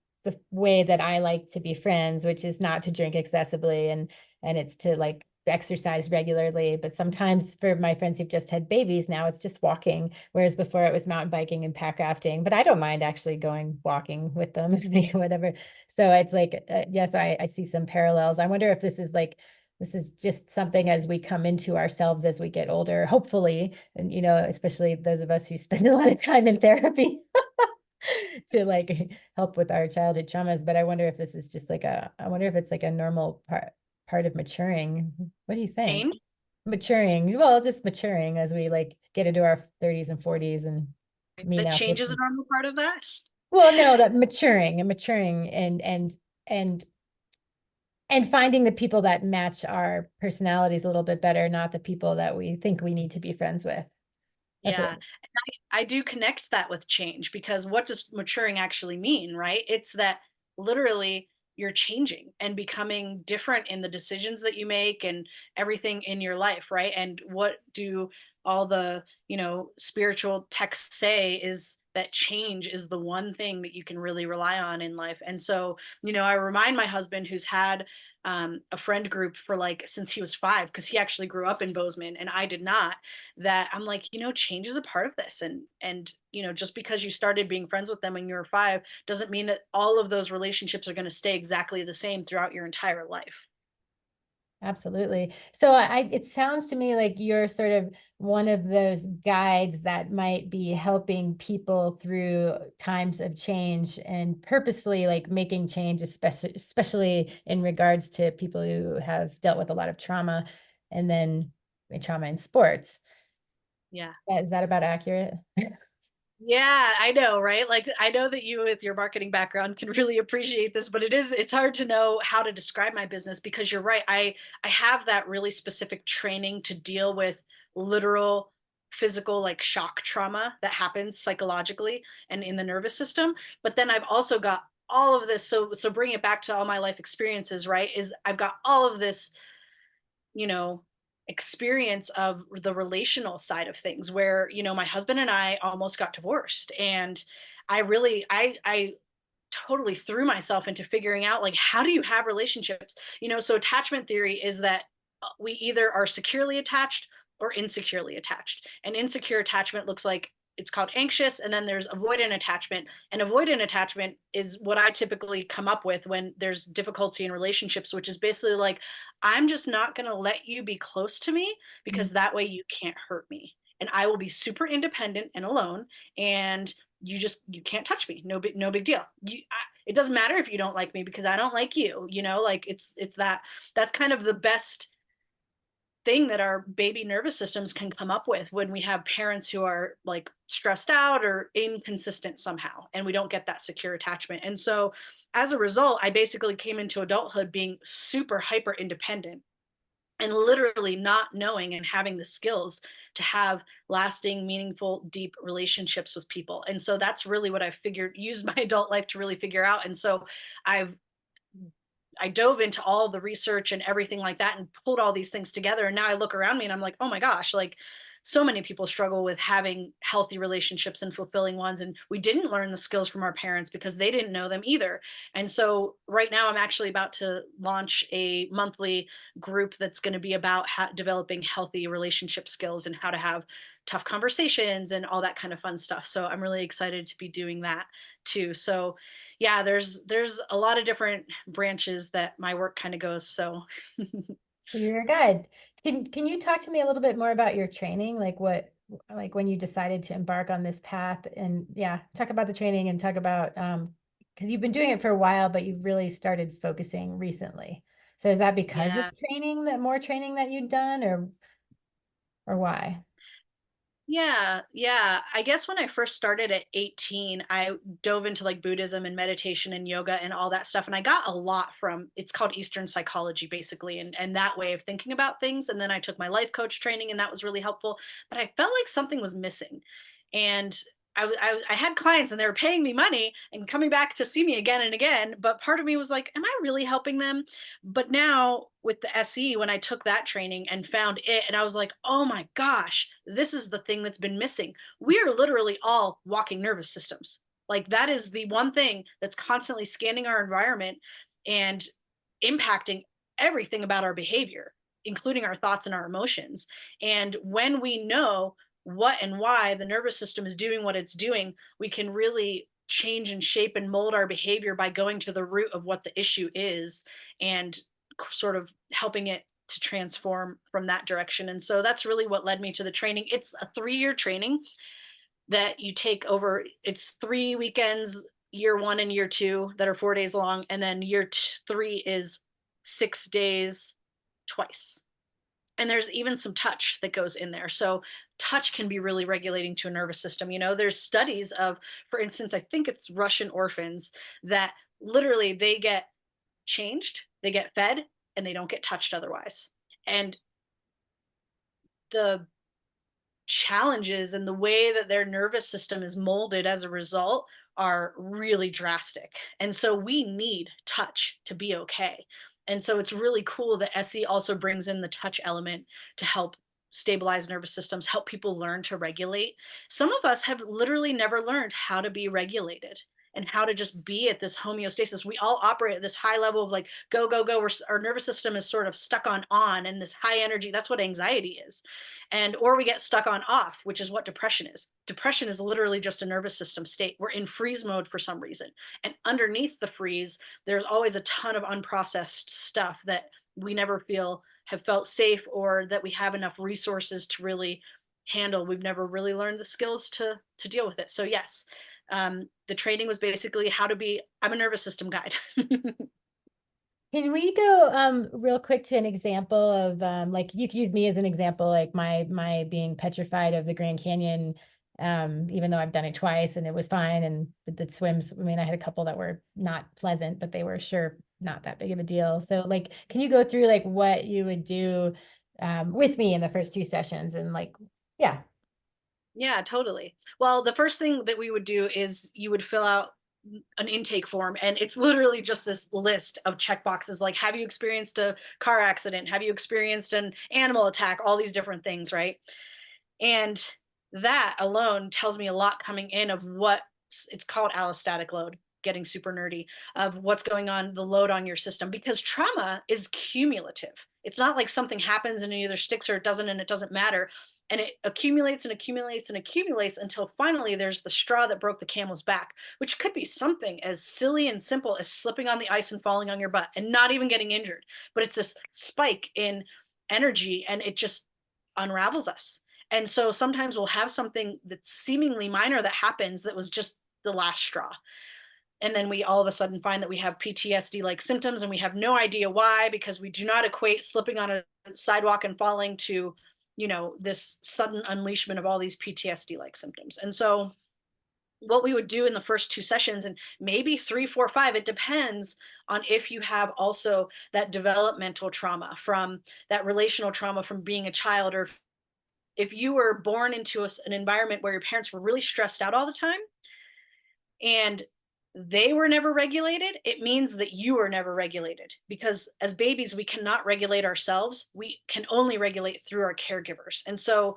way that I like to be friends, which is not to drink excessively, and it's to like exercise regularly. But sometimes for my friends who've just had babies, now it's just walking, whereas before it was mountain biking and pack rafting. But I don't mind actually going walking with them, whatever. So it's like, yes, I see some parallels. I wonder if this is just something as we come into ourselves as we get older, hopefully, and especially those of us who spend a lot of time in therapy to like help with our childhood traumas. But I wonder if this is just I wonder if it's like a normal part of maturing. What do you think? Change Maturing, well, just maturing as we like get into our 30s and 40s, and me that now change is a 50. normal part of that. Well, no, that maturing and and finding the people that match our personalities a little bit better, not the people that we think we need to be friends with. That's Yeah. what. And I do connect that with change, because what does maturing actually mean, right? It's that literally you're changing and becoming different in the decisions that you make and everything in your life, right? And what do all the, spiritual texts say is that change is the one thing that you can really rely on in life. And so, I remind my husband, who's had a friend group for like since he was 5, because he actually grew up in Bozeman and I did not, that I'm like, change is a part of this. And just because you started being friends with them when you were 5 doesn't mean that all of those relationships are going to stay exactly the same throughout your entire life. Absolutely. So it sounds to me like you're sort of one of those guides that might be helping people through times of change and purposefully like making change, especially in regards to people who have dealt with a lot of trauma, and then trauma in sports. Yeah. Is that about accurate? Yeah, I know, right? Like I know that you with your marketing background can really appreciate this, but it's hard to know how to describe my business because you're right. I have that really specific training to deal with literal physical like shock trauma that happens psychologically and in the nervous system. But then I've also got all of this, so bring it back to all my life experiences, right? Is I've got all of this, you know, experience of the relational side of things where, my husband and I almost got divorced. And I totally threw myself into figuring out like how do you have relationships, so attachment theory is that we either are securely attached or insecurely attached, and insecure attachment looks like it's called anxious, and then there's avoidant attachment, and avoidant attachment is what I typically come up with when there's difficulty in relationships, which is basically like I'm just not going to let you be close to me because that way you can't hurt me, and I will be super independent and alone, and you can't touch me, no big deal. It doesn't matter if you don't like me because I don't like you, like it's that's kind of the best thing that our baby nervous systems can come up with when we have parents who are like stressed out or inconsistent somehow, and we don't get that secure attachment. And so as a result, I basically came into adulthood being super hyper independent and literally not knowing and having the skills to have lasting, meaningful, deep relationships with people. And so that's really what I figured, used my adult life to really figure out. And so I've I dove into all the research and everything like that and pulled all these things together. And now I look around me and I'm like, oh my gosh, like so many people struggle with having healthy relationships and fulfilling ones. And we didn't learn the skills from our parents because they didn't know them either. And so right now I'm actually about to launch a monthly group that's going to be about developing healthy relationship skills and how to have tough conversations and all that kind of fun stuff. So I'm really excited to be doing that too. So yeah, there's a lot of different branches that my work kind of goes. So So you're a guide. Can you talk to me a little bit more about your training? Like when you decided to embark on this path, and yeah, talk about the training and talk about because you've been doing it for a while, but you've really started focusing recently. So is that because of yeah. more training that you've done, or why? Yeah, yeah. I guess when I first started at 18, I dove into like Buddhism and meditation and yoga and all that stuff. And I got a lot from it's called Eastern psychology, basically, and that way of thinking about things. And then I took my life coach training, and that was really helpful. But I felt like something was missing. And I had clients and they were paying me money and coming back to see me again and again. But part of me was like, am I really helping them? But now with the SE, when I took that training and found it, and I was like, oh my gosh, this is the thing that's been missing. We are literally all walking nervous systems. Like that is the one thing that's constantly scanning our environment and impacting everything about our behavior, including our thoughts and our emotions. And when we know what and why the nervous system is doing what it's doing, we can really change and shape and mold our behavior by going to the root of what the issue is and sort of helping it to transform from that direction. And so that's really what led me to the training. It's a 3-year training that you take over. It's 3 weekends, year 1 and year 2 that are 4 days long. And then year 3 is 6 days twice. And there's even some touch that goes in there. So touch can be really regulating to a nervous system. There's studies of, for instance, I think it's Russian orphans that literally they get changed, they get fed, and they don't get touched otherwise. And the challenges and the way that their nervous system is molded as a result are really drastic. And so we need touch to be okay. And so it's really cool that SE also brings in the touch element to help stabilize nervous systems, help people learn to regulate. Some of us have literally never learned how to be regulated and how to just be at this homeostasis. We all operate at this high level of like go, go, go. Our nervous system is sort of stuck on and this high energy. That's what anxiety is. And or we get stuck on off, which is what depression is. Depression is literally just a nervous system state. We're in freeze mode for some reason. And underneath the freeze, there's always a ton of unprocessed stuff that we never have felt safe, or that we have enough resources to really handle. We've never really learned the skills to deal with it. So yes, the training was basically how to be. I'm a nervous system guide. Can we go real quick to an example of like you could use me as an example, like my being petrified of the Grand Canyon, even though I've done it twice and it was fine. And the swims, I mean, I had a couple that were not pleasant, but they were sure not that big of a deal. So like, can you go through like what you would do with me in the first two sessions and like, yeah. Yeah, totally. Well, the first thing that we would do is you would fill out an intake form, and it's literally just this list of check boxes like, have you experienced a car accident? Have you experienced an animal attack? All these different things, right? And that alone tells me a lot coming in of what it's called allostatic load, getting super nerdy, of what's going on, the load on your system, because trauma is cumulative. It's not like something happens and it either sticks or it doesn't, and it doesn't matter. And it accumulates and accumulates and accumulates until finally there's the straw that broke the camel's back, which could be something as silly and simple as slipping on the ice and falling on your butt and not even getting injured. But it's this spike in energy and it just unravels us. And so sometimes we'll have something that's seemingly minor that happens that was just the last straw. And then we all of a sudden find that we have PTSD like symptoms and we have no idea why, because we do not equate slipping on a sidewalk and falling to, this sudden unleashment of all these PTSD like symptoms. And so what we would do in the first two sessions, and maybe three, four, five, it depends on if you have also that developmental trauma from that relational trauma from being a child, or if you were born into an environment where your parents were really stressed out all the time and they were never regulated, it means that you were never regulated. Because as babies, we cannot regulate ourselves. We can only regulate through our caregivers. And so,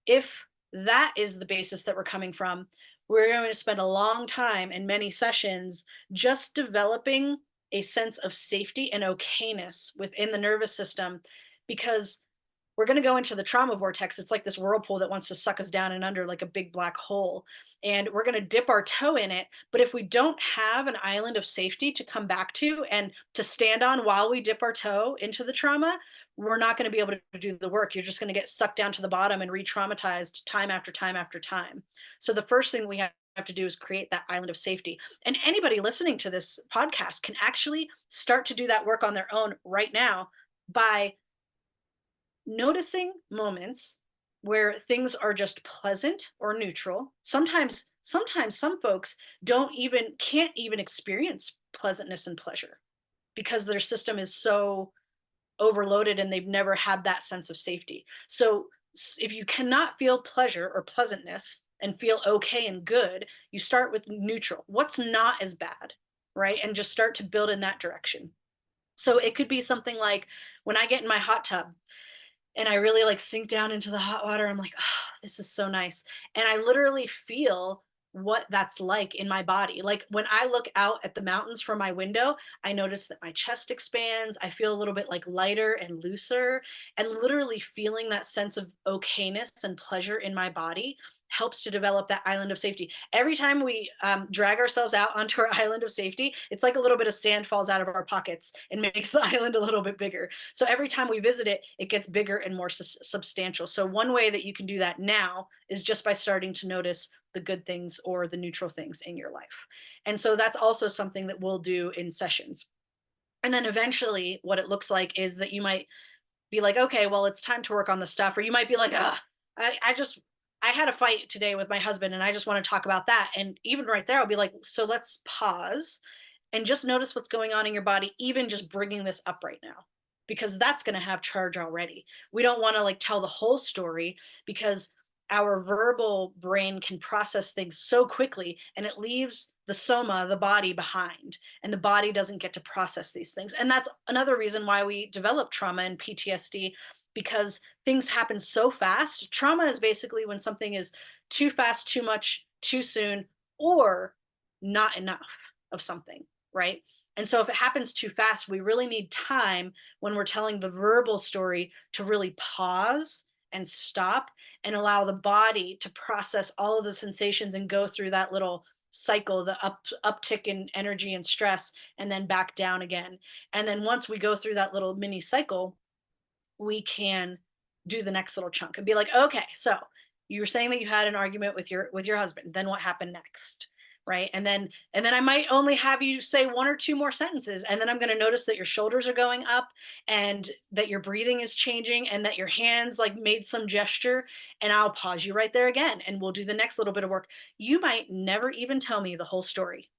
if that is the basis that we're coming from, we're going to spend a long time and many sessions just developing a sense of safety and okayness within the nervous system, because we're going to go into the trauma vortex. It's like this whirlpool that wants to suck us down and under like a big black hole. And we're going to dip our toe in it. But if we don't have an island of safety to come back to and to stand on while we dip our toe into the trauma, we're not going to be able to do the work. You're just going to get sucked down to the bottom and re-traumatized time after time after time. So the first thing we have to do is create that island of safety. And anybody listening to this podcast can actually start to do that work on their own right now by noticing moments where things are just pleasant or neutral. Sometimes some folks can't even experience pleasantness and pleasure because their system is so overloaded and they've never had that sense of safety. So if you cannot feel pleasure or pleasantness and feel okay and good, you start with neutral. What's not as bad, right? And just start to build in that direction. So it could be something like when I get in my hot tub and I really like sink down into the hot water. I'm like, oh, this is so nice. And I literally feel what that's like in my body. Like when I look out at the mountains from my window, I notice that my chest expands. I feel a little bit like lighter and looser, and literally feeling that sense of okayness and pleasure in my body helps to develop that island of safety. Every time we drag ourselves out onto our island of safety, it's like a little bit of sand falls out of our pockets and makes the island a little bit bigger. So every time we visit it, it gets bigger and more substantial. So one way that you can do that now is just by starting to notice the good things or the neutral things in your life. And so that's also something that we'll do in sessions. And then eventually what it looks like is that you might be like, okay, well, it's time to work on the stuff. Or you might be like, I had a fight today with my husband and I just want to talk about that. And even right there, I'll be like, so let's pause and just notice what's going on in your body, even just bringing this up right now, because that's going to have charge already. We don't want to like tell the whole story because our verbal brain can process things so quickly and it leaves the soma, the body, behind, and the body doesn't get to process these things. And that's another reason why we develop trauma and PTSD, because things happen so fast. Trauma is basically when something is too fast, too much, too soon, or not enough of something, right? And so if it happens too fast, we really need time when we're telling the verbal story to really pause and stop and allow the body to process all of the sensations and go through that little cycle, the uptick in energy and stress, and then back down again. And then once we go through that little mini cycle, we can do the next little chunk and be like, okay, so you were saying that you had an argument with your husband. Then what happened next? right? And then I might only have you say one or two more sentences, and then I'm going to notice that your shoulders are going up and that your breathing is changing and that your hands like made some gesture, and I'll pause you right there again and we'll do the next little bit of work. You might never even tell me the whole story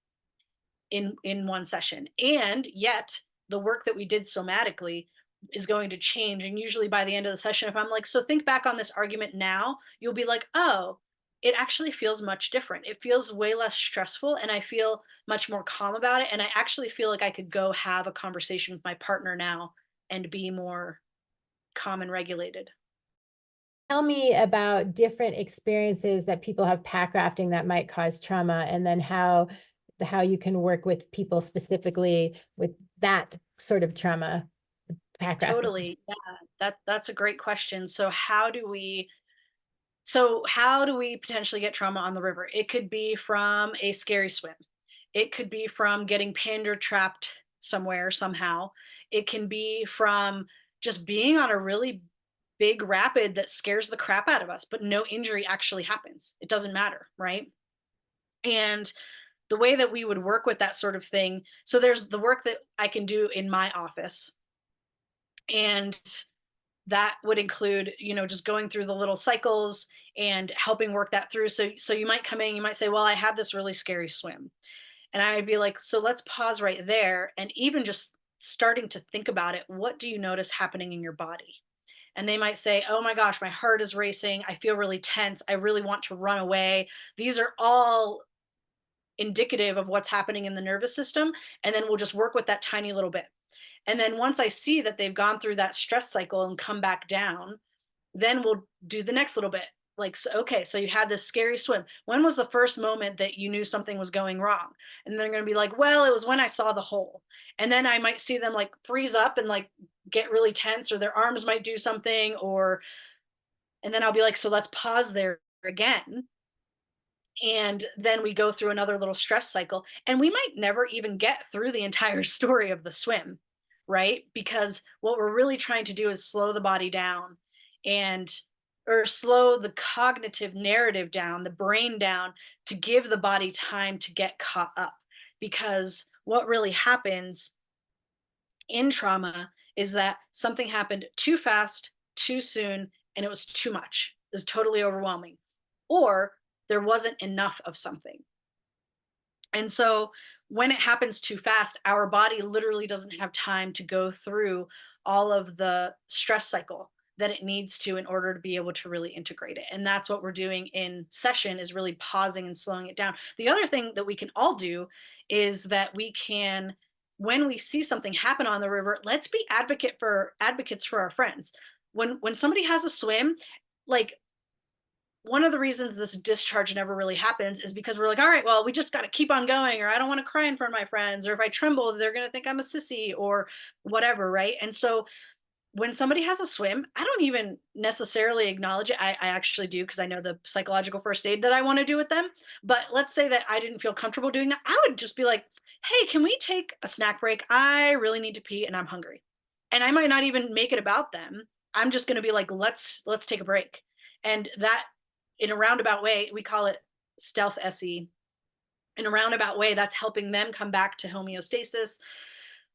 in one session, and yet the work that we did somatically is going to change. And usually by the end of the session, if I'm like, so think back on this argument now, you'll be like, oh, it actually feels much different. It feels way less stressful and I feel much more calm about it, and I actually feel like I could go have a conversation with my partner now and be more calm and regulated. Tell me about different experiences that people have pack rafting that might cause trauma, and then how you can work with people specifically with that sort of trauma, pack rafting. Totally. Yeah. That's a great question. So how do we potentially get trauma on the river? It could be from a scary swim. It could be from getting pinned or trapped somewhere somehow. It can be from just being on a really big rapid that scares the crap out of us, but no injury actually happens. It doesn't matter, right? And the way that we would work with that sort of thing, so there's the work that I can do in my office, and that would include, just going through the little cycles and helping work that through. So you might come in, you might say, well, I had this really scary swim, and I'd be like, so let's pause right there, and even just starting to think about it, what do you notice happening in your body? And they might say, oh my gosh, my heart is racing, I feel really tense, I really want to run away. These are all indicative of what's happening in the nervous system. And then we'll just work with that tiny little bit. And then once I see that they've gone through that stress cycle and come back down, then we'll do the next little bit. Like, so, okay, so you had this scary swim. When was the first moment that you knew something was going wrong? And they're going to be like, well, it was when I saw the hole. And then I might see them like freeze up and like get really tense, or their arms might do something, and then I'll be like, so let's pause there again. And then we go through another little stress cycle, and we might never even get through the entire story of the swim, right? Because what we're really trying to do is slow the body down, and or slow the cognitive narrative down, the brain down, to give the body time to get caught up. Because what really happens in trauma is that something happened too fast, too soon, and it was too much. It was totally overwhelming. Or there wasn't enough of something. And so when it happens too fast, our body literally doesn't have time to go through all of the stress cycle that it needs to in order to be able to really integrate it. And that's what we're doing in session, is really pausing and slowing it down. The other thing that we can all do is that we can, when we see something happen on the river, let's be advocates for our friends. When somebody has a swim, like, one of the reasons this discharge never really happens is because we're like, all right, well, we just got to keep on going, or I don't want to cry in front of my friends, or if I tremble, they're going to think I'm a sissy or whatever. Right. And so when somebody has a swim, I don't even necessarily acknowledge it. I actually do, because I know the psychological first aid that I want to do with them. But let's say that I didn't feel comfortable doing that. I would just be like, hey, can we take a snack break? I really need to pee and I'm hungry. And I might not even make it about them. I'm just going to be like, let's take a break. And that, in a roundabout way, we call it stealth SE. In a roundabout way, that's helping them come back to homeostasis,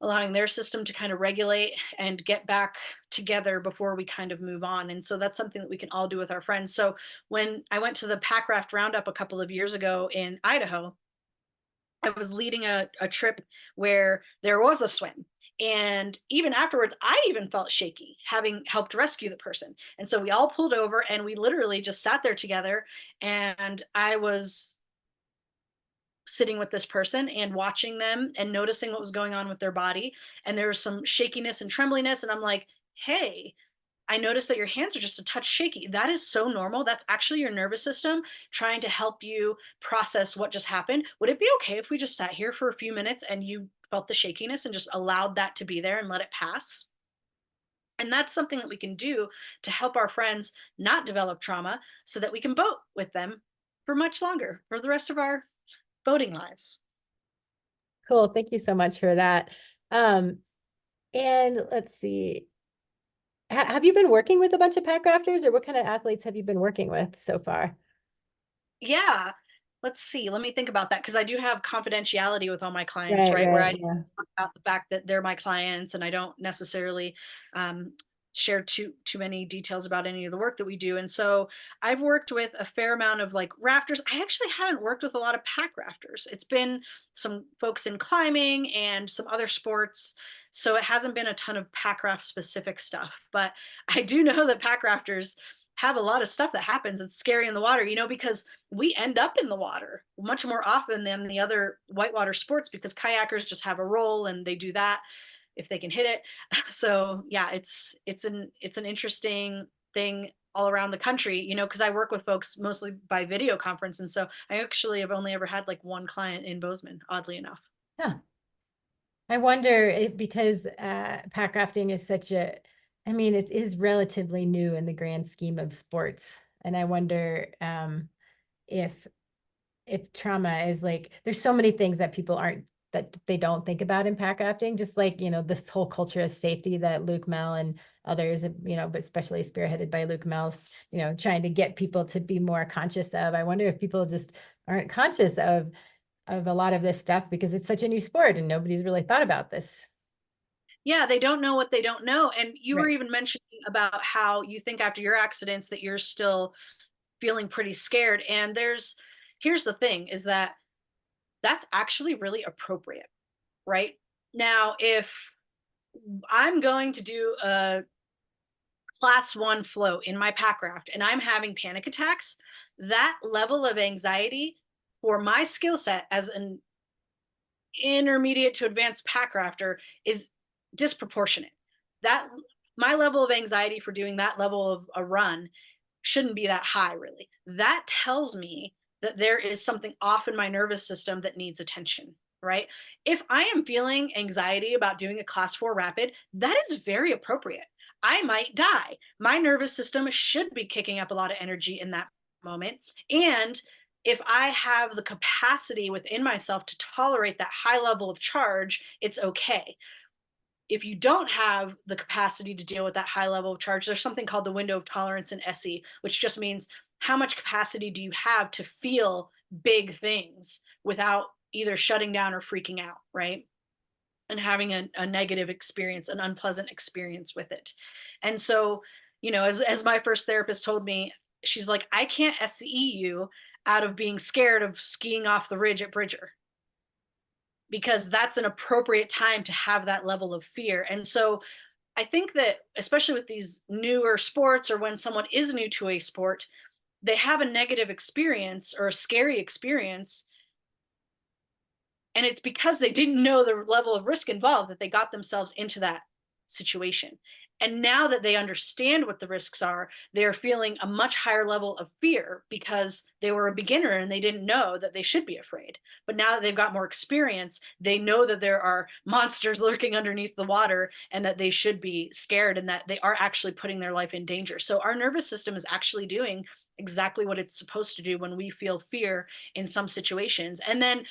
allowing their system to kind of regulate and get back together before we kind of move on. And so that's something that we can all do with our friends. So when I went to the Packraft Roundup a couple of years ago in Idaho, I was leading a trip where there was a swim. And even afterwards, I even felt shaky having helped rescue the person. And so we all pulled over and we literally just sat there together. And I was sitting with this person and watching them and noticing what was going on with their body. And there was some shakiness and trembliness. And I'm like, hey, I noticed that your hands are just a touch shaky. That is so normal. That's actually your nervous system trying to help you process what just happened. Would it be okay if we just sat here for a few minutes and you felt the shakiness and just allowed that to be there and let it pass? And that's something that we can do to help our friends not develop trauma, so that we can boat with them for much longer, for the rest of our boating lives. Cool. Thank you so much for that. Um, and let's see. Have you been working with a bunch of pack rafters, or what kind of athletes have you been working with so far? Yeah. let's see, let me think about that because I do have confidentiality with all my clients, Right, right? Where right, I yeah. talk about the fact that they're my clients and I don't necessarily um, share too many details about any of the work that we do. And so I've worked with a fair amount of like rafters. I actually haven't worked with a lot of pack rafters. It's been some folks in climbing and some other sports. So it hasn't been a ton of pack raft specific stuff, but I do know that pack rafters have a lot of stuff that happens. It's scary in the water, because we end up in the water much more often than the other whitewater sports because kayakers just have a roll and they do that if they can hit it. So yeah, it's an interesting thing all around the country, because I work with folks mostly by video conference. And so I actually have only ever had like one client in Bozeman, oddly enough. Huh. I wonder if, because packrafting is I mean, it is relatively new in the grand scheme of sports. And I wonder if trauma is like, there's so many things that people aren't, that they don't think about in packrafting, just like, this whole culture of safety that Luke Mel and others, but especially spearheaded by Luke Mel's, trying to get people to be more conscious of. I wonder if people just aren't conscious of a lot of this stuff because it's such a new sport and nobody's really thought about this. Yeah, they don't know what they don't know. And you were Right. even mentioning about how you think after your accidents that you're still feeling pretty scared. And here's the thing is that that's actually really appropriate, right? Now, if I'm going to do a class one float in my pack raft and I'm having panic attacks, that level of anxiety for my skill set as an intermediate to advanced pack rafter is disproportionate. That my level of anxiety for doing that level of a run shouldn't be that high, really. That tells me that there is something off in my nervous system that needs attention, right? If I am feeling anxiety about doing a class four rapid, that is very appropriate. I might die. My nervous system should be kicking up a lot of energy in that moment. And if I have the capacity within myself to tolerate that high level of charge, it's okay. If you don't have the capacity to deal with that high level of charge, there's something called the window of tolerance in SE, which just means how much capacity do you have to feel big things without either shutting down or freaking out, right? And having a negative experience, an unpleasant experience with it. And so, as my first therapist told me, she's like, I can't SE you out of being scared of skiing off the ridge at Bridger because that's an appropriate time to have that level of fear. And so I think that especially with these newer sports or when someone is new to a sport, they have a negative experience or a scary experience. And it's because they didn't know the level of risk involved that they got themselves into that situation. And now that they understand what the risks are, they're feeling a much higher level of fear because they were a beginner and they didn't know that they should be afraid. But now that they've got more experience, they know that there are monsters lurking underneath the water and that they should be scared and that they are actually putting their life in danger. So our nervous system is actually doing exactly what it's supposed to do when we feel fear in some situations. And then,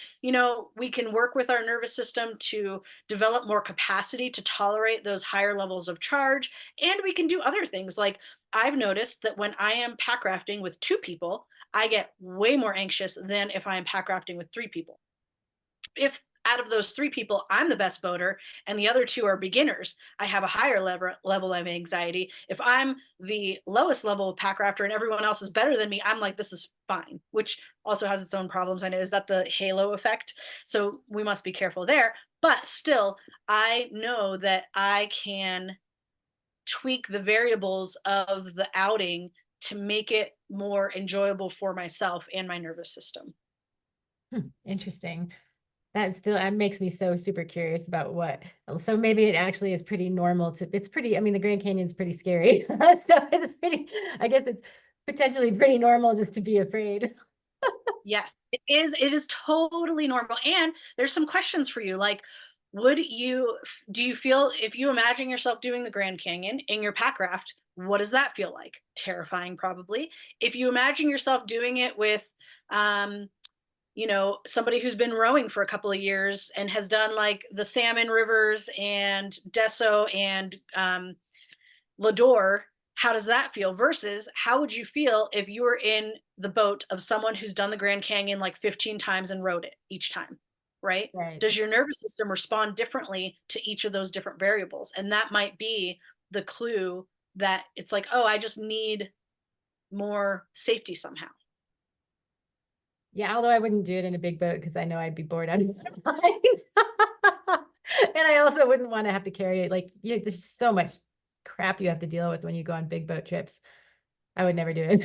we can work with our nervous system to develop more capacity to tolerate those higher levels of charge. And we can do other things. Like I've noticed that when I am pack rafting with two people, I get way more anxious than if I am pack rafting with three people. If out of those three people, I'm the best boater and the other two are beginners, I have a higher level of anxiety. If I'm the lowest level of pack rafter and everyone else is better than me, I'm like, this is fine, which also has its own problems. I know, is that the halo effect? So we must be careful there. But still, I know that I can tweak the variables of the outing to make it more enjoyable for myself and my nervous system. Interesting. That makes me so super curious about so maybe it actually is pretty normal it's pretty, I mean, the Grand Canyon's pretty scary. So I guess it's potentially pretty normal just to be afraid. Yes, it is. It is totally normal. And there's some questions for you. Like, do you feel, if you imagine yourself doing the Grand Canyon in your pack raft, what does that feel like? Terrifying, probably. If you imagine yourself doing it with, um, somebody who's been rowing for a couple of years and has done like the Salmon Rivers and Deso and Lador, How does that feel? Versus how would you feel if you were in the boat of someone who's done the Grand Canyon like 15 times and rode it each time, right? Right. Does your nervous system respond differently to each of those different variables? And that might be the clue that it's like, oh, I just need more safety somehow. Yeah, although I wouldn't do it in a big boat because I know I'd be bored out of my mind. And I also wouldn't want to have to carry it. Like, there's just so much crap you have to deal with when you go on big boat trips. I would never do it.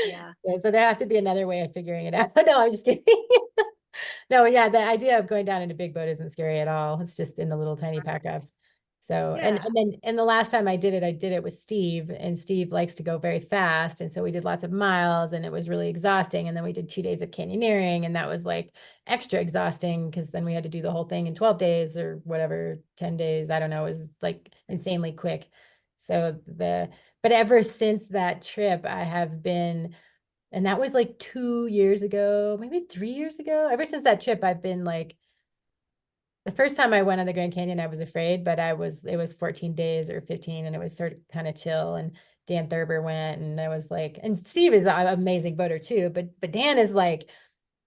Yeah. So there have to be another way of figuring it out. No, I'm just kidding. No, yeah, the idea of going down in a big boat isn't scary at all. It's just in the little tiny pack rafts. So, Yeah. and the last time I did it with Steve, and Steve likes to go very fast. And so we did lots of miles and it was really exhausting. And then we did 2 days of canyoneering, and that was like extra exhausting because then we had to do the whole thing in 12 days or whatever, 10 days. I don't know. It was like insanely quick. So but ever since that trip, I have been, and that was like 2 years ago, maybe 3 years ago. Ever since that trip, I've been like, the first time I went on the Grand Canyon, I was afraid, but it was 14 days or 15, and it was sort of kind of chill. And Dan Thurber went, and I was like, and Steve is an amazing boater too, but Dan is like,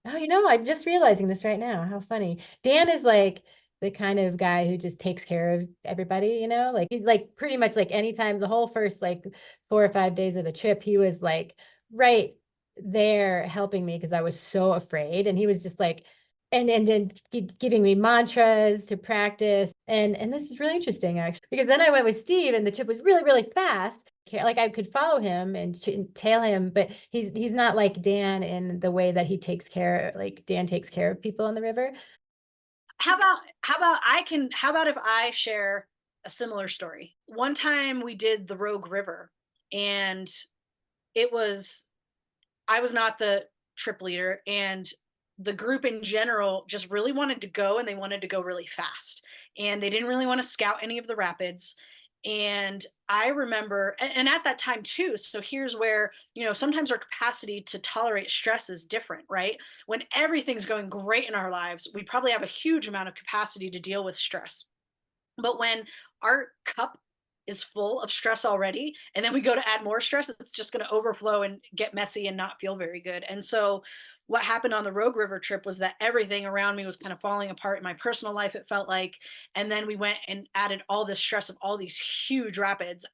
oh, I'm just realizing this right now. How funny. Dan is like the kind of guy who just takes care of everybody, like he's like pretty much like anytime the whole first like 4 or 5 days of the trip, he was like right there helping me because I was so afraid. And he was just like, and giving me mantras to practice. And this is really interesting actually, because then I went with Steve and the trip was really, really fast. Like I could follow him and tail him, but he's not like Dan in the way that he takes care, like Dan takes care of people on the river. How about if I share a similar story? One time we did the Rogue River, and it was I was not the trip leader, and the group in general just really wanted to go, and they wanted to go really fast. And they didn't really want to scout any of the rapids. And I remember, and at that time too, so here's where, sometimes our capacity to tolerate stress is different, right? When everything's going great in our lives, we probably have a huge amount of capacity to deal with stress. But when our cup is full of stress already, and then we go to add more stress, it's just going to overflow and get messy and not feel very good. And so, what happened on the Rogue River trip was that everything around me was kind of falling apart in my personal life, it felt like. And then we went and added all this stress of all these huge rapids.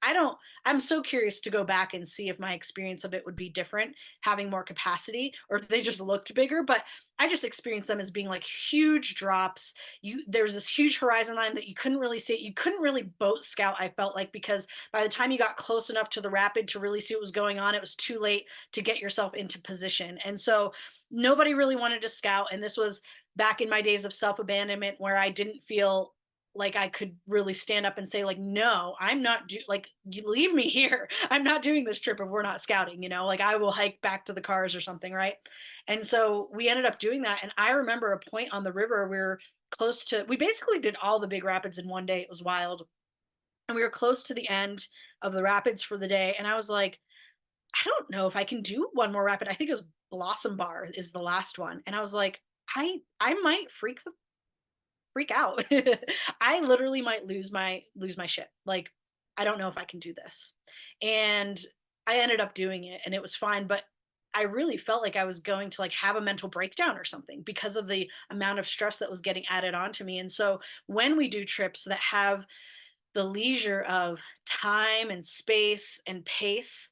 I'm so curious to go back and see if my experience of it would be different, having more capacity, or if they just looked bigger. But I just experienced them as being like huge drops. There was this huge horizon line that you couldn't really see it. You couldn't really boat scout, I felt like, because by the time you got close enough to the rapid to really see what was going on, it was too late to get yourself into position. And so nobody really wanted to scout. And this was back in my days of self-abandonment, where I didn't feel like I could really stand up and say, like, no, I'm not like, you leave me here. I'm not doing this trip if we're not scouting, like I will hike back to the cars or something, right? And so we ended up doing that. And I remember a point on the river, we basically did all the big rapids in one day. It was wild. And we were close to the end of the rapids for the day. And I was like, I don't know if I can do one more rapid. I think it was Blossom Bar is the last one. And I was like, I might freak out. I literally might lose my shit. Like, I don't know if I can do this. And I ended up doing it, and it was fine, but I really felt like I was going to like have a mental breakdown or something because of the amount of stress that was getting added onto me. And so when we do trips that have the leisure of time and space and pace,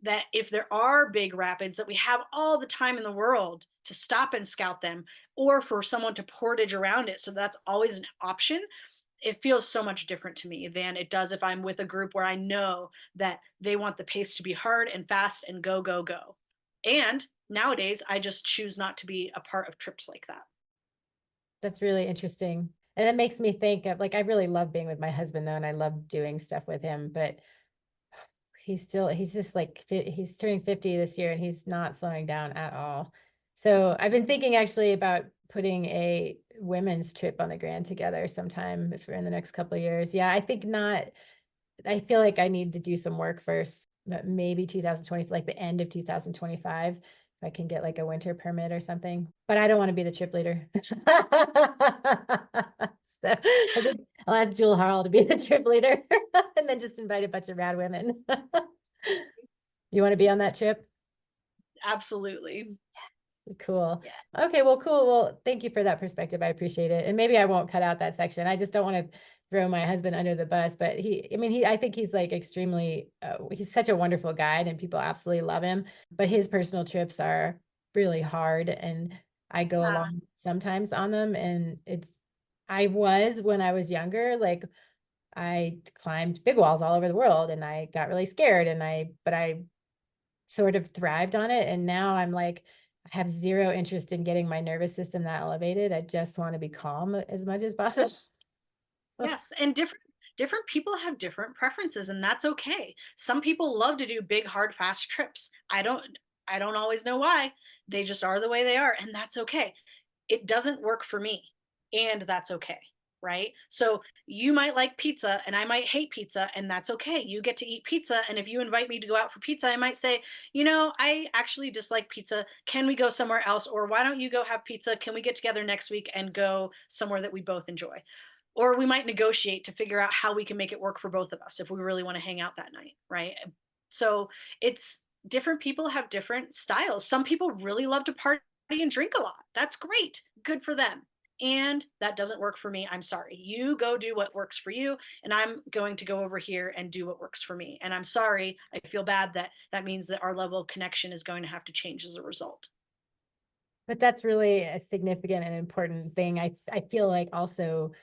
that if there are big rapids, that we have all the time in the world to stop and scout them, or for someone to portage around it, so that's always an option. It feels so much different to me than it does if I'm with a group where I know that they want the pace to be hard and fast and go go go. And nowadays I just choose not to be a part of trips like that. That's really interesting. And it makes me think of, like, I really love being with my husband though, and I love doing stuff with him, but he's just like, he's turning 50 this year and he's not slowing down at all. So I've been thinking actually about putting a women's trip on the Grand together sometime for in the next couple of years. Yeah, I think not. I feel like I need to do some work first, but maybe 2020, like the end of 2025, if I can get like a winter permit or something. But I don't want to be the trip leader. So I think I'll ask Jewel Harrell to be the trip leader and then just invite a bunch of rad women. You want to be on that trip? Absolutely. Cool. Yeah. Okay, well, cool. Well, thank you for that perspective. I appreciate it. And maybe I won't cut out that section. I just don't want to throw my husband under the bus, but I think he's like extremely, he's such a wonderful guide and people absolutely love him, but his personal trips are really hard and I go along sometimes on them. And when I was younger, like I climbed big walls all over the world and I got really scared but I sort of thrived on it. And now I'm like, I have zero interest in getting my nervous system that elevated. I just want to be calm as much as possible. Yes, and different people have different preferences, and that's okay. Some people love to do big, hard, fast trips. I don't always know why. They just are the way they are, and that's okay. It doesn't work for me, and that's okay, right? So you might like pizza and I might hate pizza, and that's okay. You get to eat pizza, and if you invite me to go out for pizza, I might say, I actually dislike pizza. Can we go somewhere else? Or why don't you go have pizza? Can we get together next week and go somewhere that we both enjoy? Or we might negotiate to figure out how we can make it work for both of us if we really want to hang out that night, right? So it's different people have different styles. Some people really love to party and drink a lot. That's great. Good for them. And that doesn't work for me. I'm sorry. You go do what works for you, and I'm going to go over here and do what works for me. And I'm sorry. I feel bad that that means that our level of connection is going to have to change as a result. But that's really a significant and important thing. I feel like also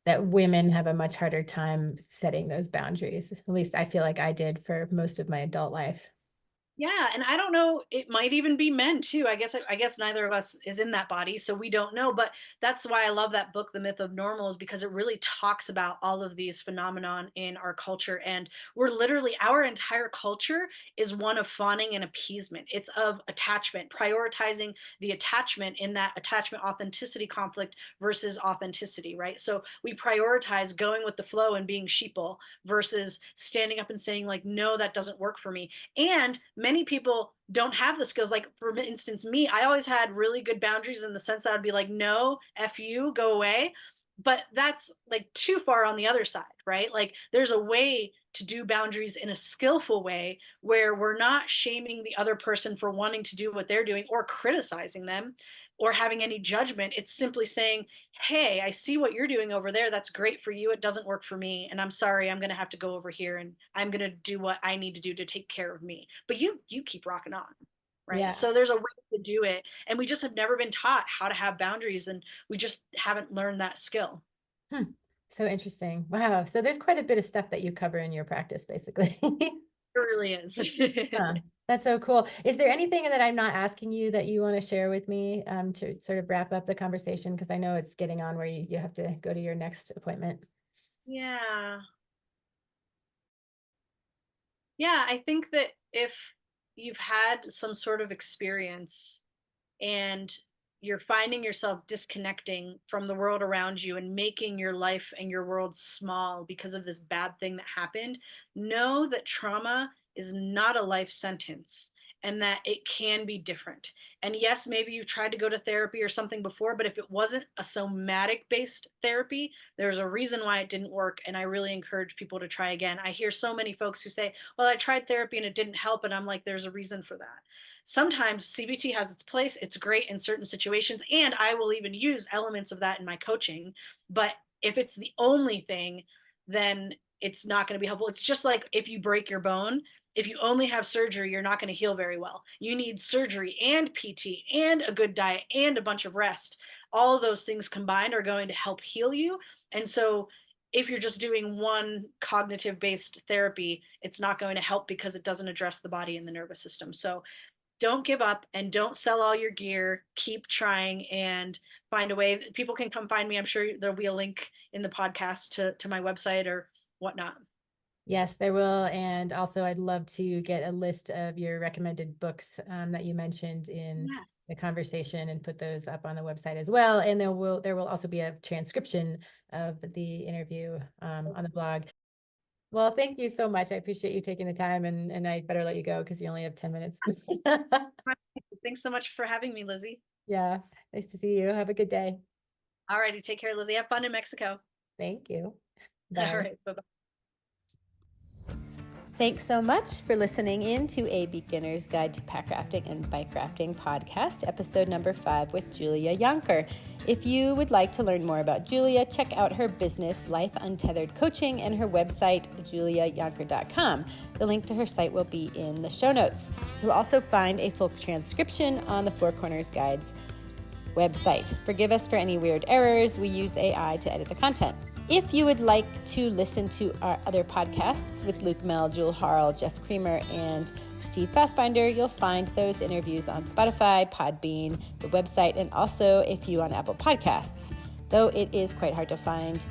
that women have a much harder time setting those boundaries. At least I feel like I did for most of my adult life. Yeah, and I don't know, it might even be men too. I guess neither of us is in that body, so we don't know, but that's why I love that book The Myth of Normal, is because it really talks about all of these phenomenon in our culture, and we're literally, our entire culture is one of fawning and appeasement. It's of attachment, prioritizing the attachment in that attachment authenticity conflict versus authenticity, right? So we prioritize going with the flow and being sheeple versus standing up and saying like, no, that doesn't work for me. And many people don't have the skills. Like, for instance, me, I always had really good boundaries in the sense that I'd be like, no, F you, go away. But that's like too far on the other side, right? Like, there's a way to do boundaries in a skillful way where we're not shaming the other person for wanting to do what they're doing or criticizing them or having any judgment. It's simply saying, hey, I see what you're doing over there. That's great for you. It doesn't work for me. And I'm sorry, I'm going to have to go over here and I'm going to do what I need to do to take care of me. But you keep rocking on. Right. Yeah. So there's a way to do it. And we just have never been taught how to have boundaries, and we just haven't learned that skill. Hmm. So interesting. Wow. So there's quite a bit of stuff that you cover in your practice, basically. It really is. Huh. That's so cool. Is there anything that I'm not asking you that you want to share with me to sort of wrap up the conversation? Because I know it's getting on where you have to go to your next appointment. Yeah. Yeah. I think that if you've had some sort of experience and you're finding yourself disconnecting from the world around you and making your life and your world small because of this bad thing that happened, know that trauma is not a life sentence and that it can be different. And yes, maybe you tried to go to therapy or something before, but if it wasn't a somatic based therapy, there's a reason why it didn't work. And I really encourage people to try again. I hear so many folks who say, well, I tried therapy and it didn't help. And I'm like, there's a reason for that. Sometimes CBT has its place. It's great in certain situations. And I will even use elements of that in my coaching. But if it's the only thing, then it's not going to be helpful. It's just like if you break your bone, if you only have surgery, you're not going to heal very well. You need surgery and PT and a good diet and a bunch of rest. All of those things combined are going to help heal you. And so if you're just doing one cognitive based therapy, it's not going to help because it doesn't address the body and the nervous system. So don't give up and don't sell all your gear. Keep trying and find a way. People can come find me. I'm sure there'll be a link in the podcast to my website or whatnot. Yes, there will. And also, I'd love to get a list of your recommended books that you mentioned in Yes. the conversation and put those up on the website as well. And there will also be a transcription of the interview on the blog. Well, thank you so much. I appreciate you taking the time, and I better let you go because you only have 10 minutes. Thanks so much for having me, Lizzie. Yeah, nice to see you. Have a good day. All righty. Take care, Lizzie. Have fun in Mexico. Thank you. All Bye. right. Bye-bye. Thanks so much for listening in to A Beginner's Guide to Packrafting and Bikerafting podcast, episode number 5 with Julia Yanker. If you would like to learn more about Julia, check out her business, Life Untethered Coaching, and her website, juliayanker.com. The link to her site will be in the show notes. You'll also find a full transcription on the Four Corners Guides website. Forgive us for any weird errors. We use AI to edit the content. If you would like to listen to our other podcasts with Luke Mel, Jewel Harl, Jeff Creamer, and Steve Fassbinder, you'll find those interviews on Spotify, Podbean, the website, and also a few on Apple Podcasts, though it is quite hard to find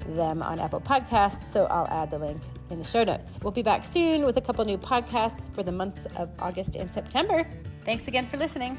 them on Apple Podcasts, so I'll add the link in the show notes. We'll be back soon with a couple new podcasts for the months of August and September. Thanks again for listening.